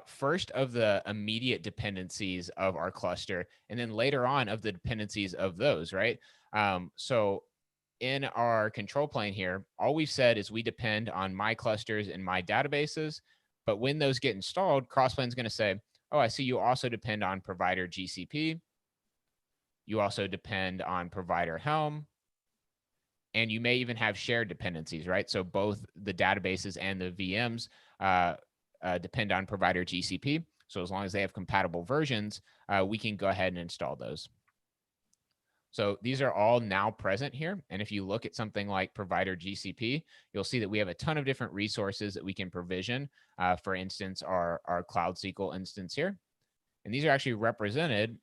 first of the immediate dependencies of our cluster, and then later on of the dependencies of those, right? So in our control plane here, all we've said is we depend on my clusters and my databases. But when those get installed, Crossplane is going to say, oh, I see you also depend on provider GCP. You also depend on provider Helm. And you may even have shared dependencies, right? So both the databases and the VMs depend on provider GCP. So as long as they have compatible versions, we can go ahead and install those. So these are all now present here. And if you look at something like provider GCP, you'll see that we have a ton of different resources that we can provision. For instance, our Cloud SQL instance here. And these are actually represented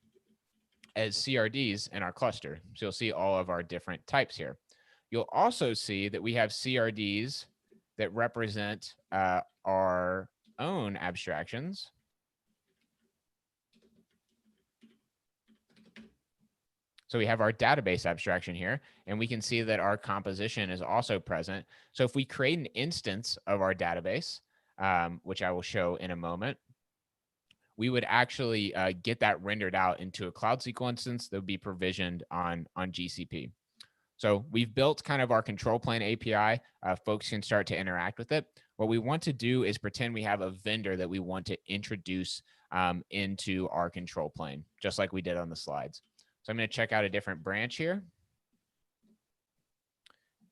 as CRDs in our cluster. So you'll see all of our different types here. You'll also see that we have CRDs that represent our own abstractions. So we have our database abstraction here, and we can see that our composition is also present. So if we create an instance of our database, which I will show in a moment, we would actually get that rendered out into a Cloud SQL instance that would be provisioned on GCP. So we've built kind of our control plane API. Folks can start to interact with it. What we want to do is pretend we have a vendor that we want to introduce into our control plane, just like we did on the slides. So I'm going to check out a different branch here.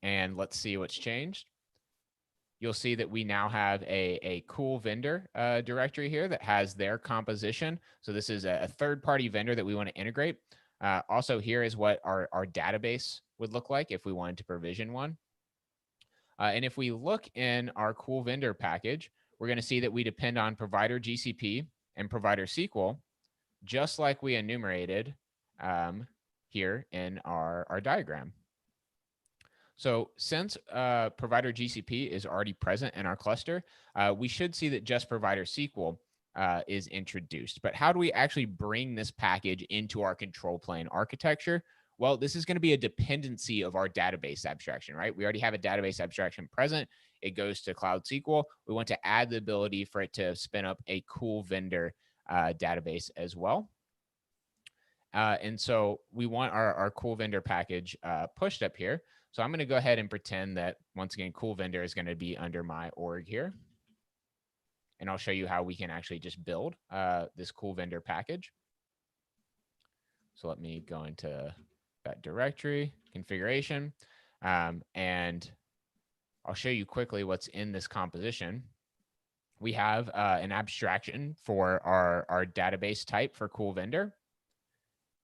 And let's see what's changed. You'll see that we now have a cool vendor directory here that has their composition. So this is a third-party vendor that we want to integrate. Also, here is what our database would look like if we wanted to provision one. And if we look in our cool vendor package, we're going to see that we depend on provider GCP and provider SQL, just like we enumerated here in our diagram. So since provider GCP is already present in our cluster, we should see that just provider SQL is introduced. But how do we actually bring this package into our control plane architecture? Well, this is going to be a dependency of our database abstraction, right? We already have a database abstraction present. It goes to Cloud SQL. We want to add the ability for it to spin up a cool vendor database as well. And so we want our cool vendor package pushed up here. So I'm going to go ahead and pretend that, once again, cool vendor is going to be under my org here. And I'll show you how we can actually just build this cool vendor package. So let me go into that directory configuration. And I'll show you quickly what's in this composition. We have an abstraction for our database type for cool vendor.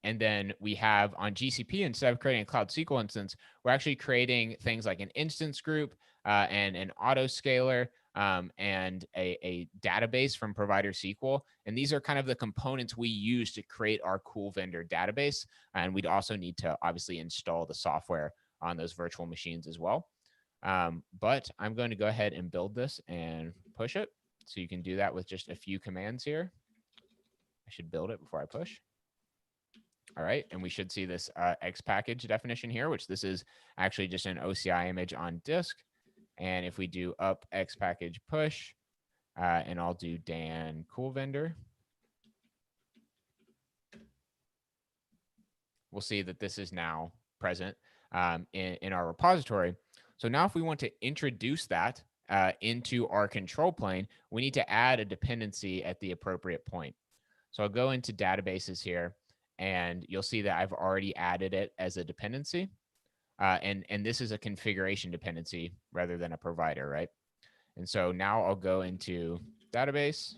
And then we have on GCP, instead of creating a Cloud SQL instance, we're actually creating things like an instance group and an autoscaler and a database from provider SQL. And these are kind of the components we use to create our cool vendor database. And we'd also need to obviously install the software on those virtual machines as well. But I'm going to go ahead and build this and push it. So you can do that with just a few commands here. I should build it before I push. All right, and we should see this X package definition here, which this is actually just an OCI image on disk. And if we do up X package push, and I'll do Dan cool vendor, we'll see that this is now present in our repository. So now if we want to introduce that into our control plane, we need to add a dependency at the appropriate point. So I'll go into databases here, and you'll see that I've already added it as a dependency. And this is a configuration dependency rather than a provider, right? And so now I'll go into database.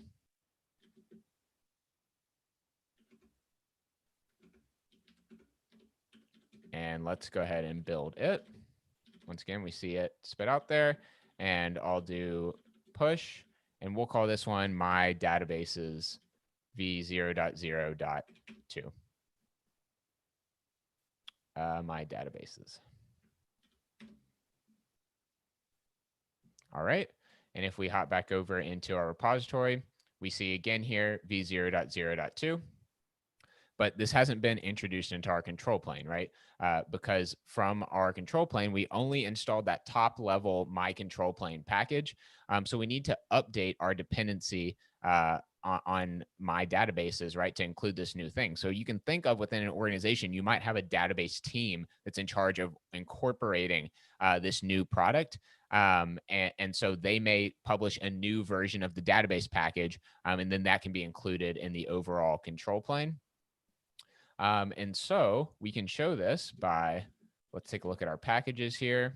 And let's go ahead and build it. Once again, we see it spit out there, and I'll do push, and we'll call this one my databases v0.0.2. My databases. All right. And if we hop back over into our repository, we see again here v0.0.2. But this hasn't been introduced into our control plane, right? Because from our control plane, we only installed that top level my control plane package. So we need to update our dependency on my databases, right, to include this new thing. So you can think of within an organization, you might have a database team that's in charge of incorporating this new product. And so they may publish a new version of the database package, and then that can be included in the overall control plane. And so we can show this by, let's take a look at our packages here.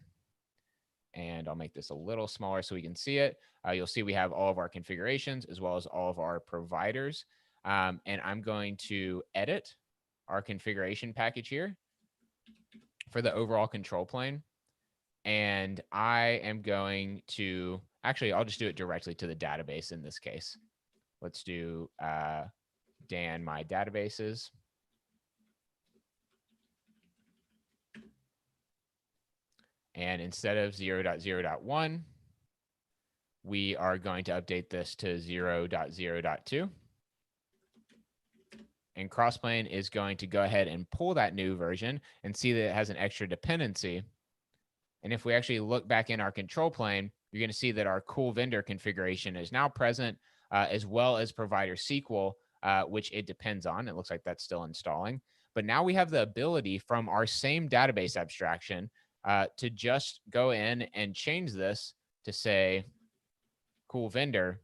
And I'll make this a little smaller so we can see it. You'll see we have all of our configurations as well as all of our providers. And I'm going to edit our configuration package here for the overall control plane. And I am going to, actually, I'll just do it directly to the database in this case. Let's do Dan my databases. And instead of 0.0.1, we are going to update this to 0.0.2. And Crossplane is going to go ahead and pull that new version and see that it has an extra dependency. And if we actually look back in our control plane, you're going to see that our cool vendor configuration is now present, as well as provider SQL, which it depends on. It looks like that's still installing. But now we have the ability from our same database abstraction to just go in and change this to say cool vendor.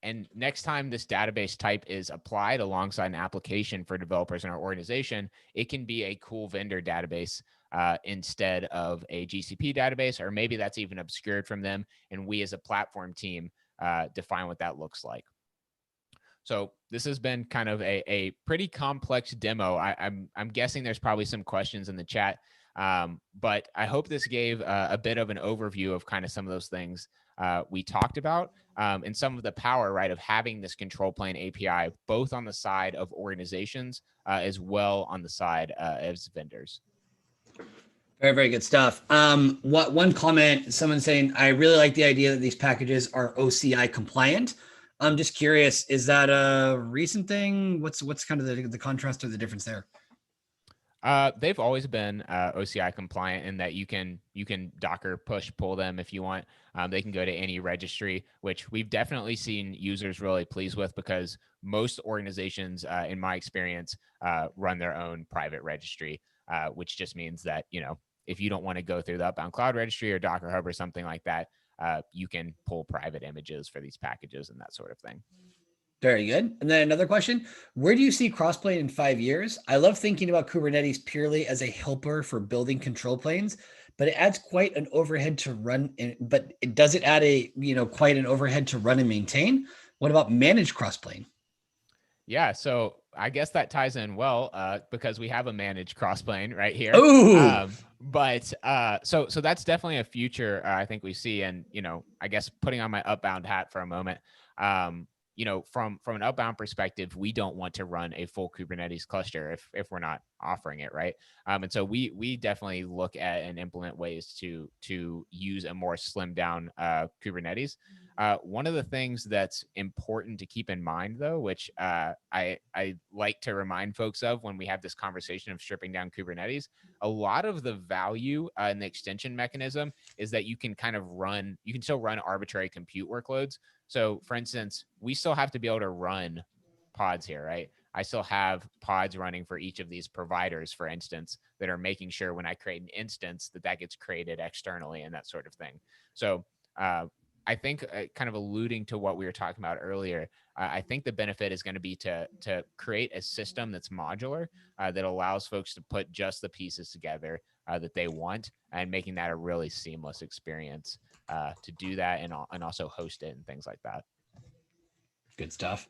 And next time this database type is applied alongside an application for developers in our organization, it can be a cool vendor database instead of a GCP database, or maybe that's even obscured from them. And we as a platform team define what that looks like. So this has been kind of a pretty complex demo. I'm guessing there's probably some questions in the chat. But I hope this gave a bit of an overview of kind of some of those things we talked about, and some of the power, right, of having this control plane API, both on the side of organizations as well on the side as vendors. Very, very good stuff. One comment, someone saying, I really like the idea that these packages are OCI compliant. I'm just curious, is that a recent thing? What's kind of the contrast or the difference there? They've always been OCI compliant in that you can Docker push pull them if you want. They can go to any registry, which we've definitely seen users really pleased with, because most organizations, in my experience, run their own private registry, which just means that, you know, if you don't want to go through the Upbound Cloud Registry or Docker Hub or something like that, you can pull private images for these packages and that sort of thing. Very good. And then another question, where do you see Crossplane in 5 years? I love thinking about Kubernetes purely as a helper for building control planes, but it adds quite an overhead to run. But does it add quite an overhead to run and maintain? What about managed Crossplane? Yeah, so I guess that ties in well because we have a managed Crossplane right here. Oh, So that's definitely a future I think we see. And, you know, I guess putting on my Upbound hat for a moment, from an Upbound perspective, we don't want to run a full Kubernetes cluster if we're not offering it, right? And so we definitely look at and implement ways to use a more slimmed down Kubernetes. One of the things that's important to keep in mind, though, which I like to remind folks of when we have this conversation of stripping down Kubernetes, a lot of the value in the extension mechanism is that you can still run arbitrary compute workloads. So, for instance, we still have to be able to run pods here, right? I still have pods running for each of these providers, for instance, that are making sure when I create an instance that gets created externally and that sort of thing. So, uh, I think kind of alluding to what we were talking about earlier, I think the benefit is going to be to create a system that's modular that allows folks to put just the pieces together that they want, and making that a really seamless experience to do that and also host it and things like that. Good stuff.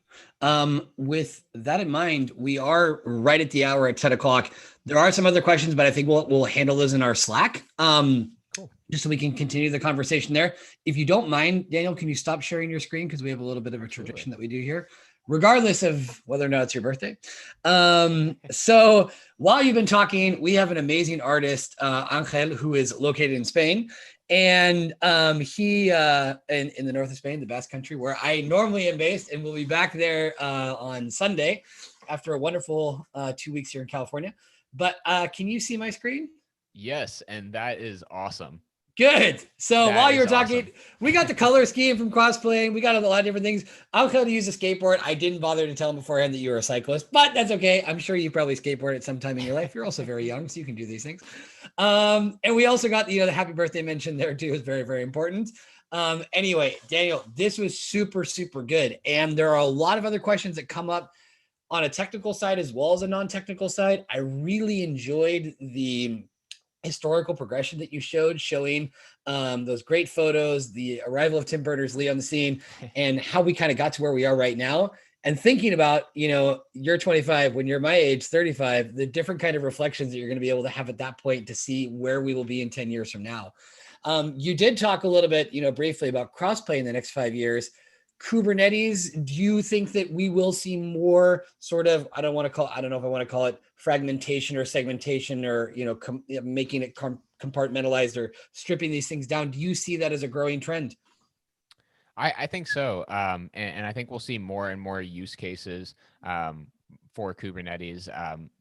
With that in mind, we are right at the hour at 10 o'clock. There are some other questions, but I think we'll handle those in our Slack. Cool. Just so we can continue the conversation there. If you don't mind, Daniel, can you stop sharing your screen? Because we have a little bit of a tradition that we do here, regardless of whether or not it's your birthday. So while you've been talking, we have an amazing artist, Angel, who is located in Spain. And he in the north of Spain, the Basque Country, where I normally am based, and we'll be back there on Sunday after a wonderful 2 weeks here in California. But can you see my screen? Yes, and that is awesome. Good. So That while you is were talking, awesome. we got the color scheme from Crossplane. We got a lot of different things. I'm going to use a skateboard. I didn't bother to tell him beforehand that you were a cyclist, but that's okay. I'm sure you probably skateboard at some time in your life. You're also very young, so you can do these things. And we also got the happy birthday mention there too is very, very important. Anyway, Daniel, this was super, super good. And there are a lot of other questions that come up on a technical side as well as a non-technical side. I really enjoyed the historical progression that you showed, showing those great photos, the arrival of Tim Berners-Lee on the scene, and how we kind of got to where we are right now. And thinking about, you're 25, when you're my age, 35, the different kind of reflections that you're going to be able to have at that point to see where we will be in 10 years from now. You did talk a little bit, briefly about Crossplane in the next 5 years. Kubernetes, do you think that we will see more sort of, I don't know if I want to call it fragmentation or segmentation or, making it compartmentalized or stripping these things down? Do you see that as a growing trend? I think so. And I think we'll see more and more use cases for Kubernetes,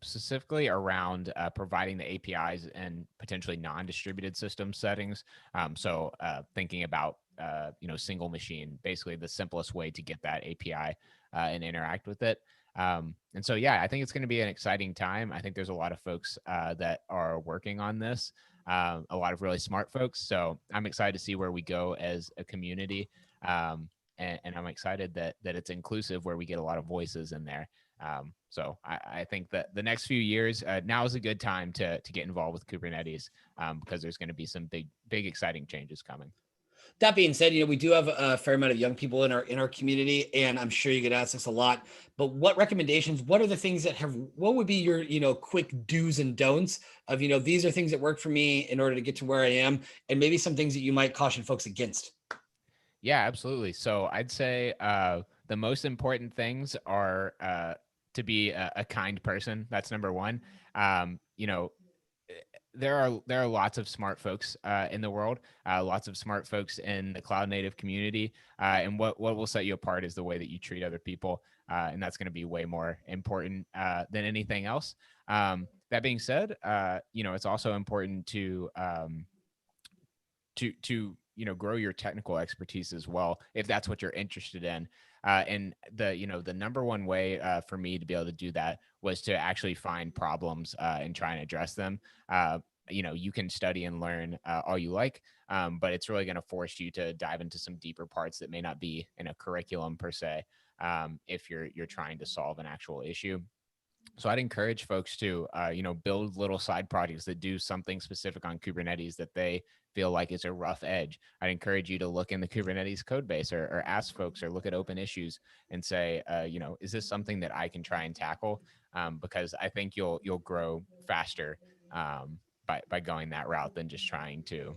specifically around providing the APIs and potentially non-distributed system settings. So thinking about, single machine, basically the simplest way to get that API and interact with it. And so, yeah, I think it's going to be an exciting time. I think there's a lot of folks that are working on this, a lot of really smart folks. So I'm excited to see where we go as a community. And I'm excited that it's inclusive, where we get a lot of voices in there. So I think that the next few years, now is a good time to get involved with Kubernetes, because there's going to be some big exciting changes coming. That being said, we do have a fair amount of young people in our community, and I'm sure you get asked this a lot. But what recommendations? What are the things that have? What would be your quick do's and don'ts of these are things that work for me in order to get to where I am, and maybe some things that you might caution folks against? Yeah, absolutely. So I'd say the most important things are to be a kind person. That's number one. There are lots of smart folks in the world, lots of smart folks in the cloud native community, and what will set you apart is the way that you treat other people, and that's going to be way more important than anything else. That being said, it's also important to grow your technical expertise as well, if that's what you're interested in. And the number one way for me to be able to do that was to actually find problems and try and address them. You can study and learn all you like, but it's really going to force you to dive into some deeper parts that may not be in a curriculum per se, if you're trying to solve an actual issue. So I'd encourage folks to, build little side projects that do something specific on Kubernetes that they feel like is a rough edge. I'd encourage you to look in the Kubernetes code base, or ask folks, or look at open issues and say, is this something that I can try and tackle? Because I think you'll grow faster by going that route than just trying to,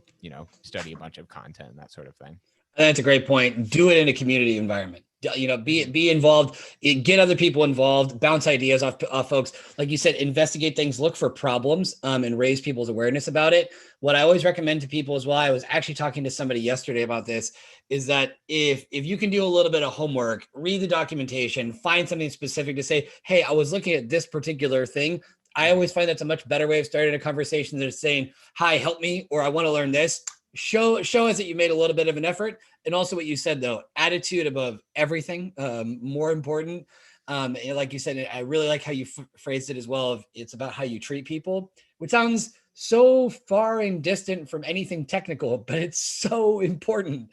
study a bunch of content and that sort of thing. That's a great point. Do it in a community environment. Be involved. Get other people involved. Bounce ideas off folks. Like you said, investigate things. Look for problems, and raise people's awareness about it. What I always recommend to people as well. I was actually talking to somebody yesterday about this. Is that if you can do a little bit of homework, read the documentation, find something specific to say, hey, I was looking at this particular thing. I always find that's a much better way of starting a conversation than saying, hi, help me, or I want to learn this. Show us that you made a little bit of an effort. And also what you said, though, attitude above everything, more important. And like you said, I really like how you phrased it as well. It's about how you treat people, which sounds so far and distant from anything technical, but it's so important,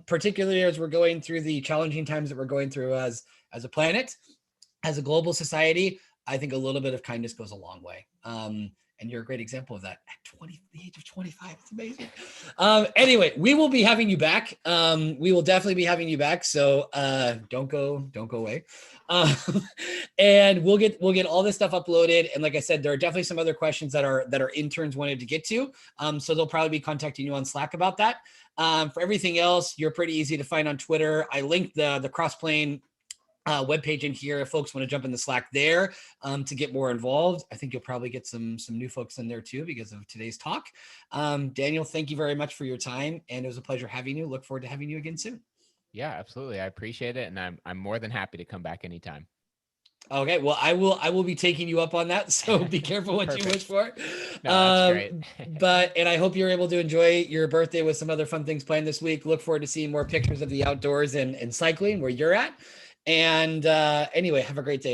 particularly as we're going through the challenging times that we're going through as a planet, as a global society. I think a little bit of kindness goes a long way. And you're a great example of that at the age of 25. It's amazing. Anyway, we will be having you back. We will definitely be having you back. So don't go away. And we'll get all this stuff uploaded. And like I said, there are definitely some other questions that our interns wanted to get to. So they'll probably be contacting you on Slack about that. For everything else, you're pretty easy to find on Twitter. I linked the Crossplane webpage in here if folks want to jump in the Slack there to get more involved. I think you'll probably get some new folks in there too because of today's talk. Daniel, thank you very much for your time, and it was a pleasure having you. Look forward to having you again soon. Yeah, absolutely. I appreciate it, and I'm more than happy to come back anytime. Okay, well, I will be taking you up on that. So be careful what you wish for. No, that's great. And I hope you're able to enjoy your birthday with some other fun things planned this week. Look forward to seeing more pictures of the outdoors and cycling where you're at. And anyway, have a great day, man.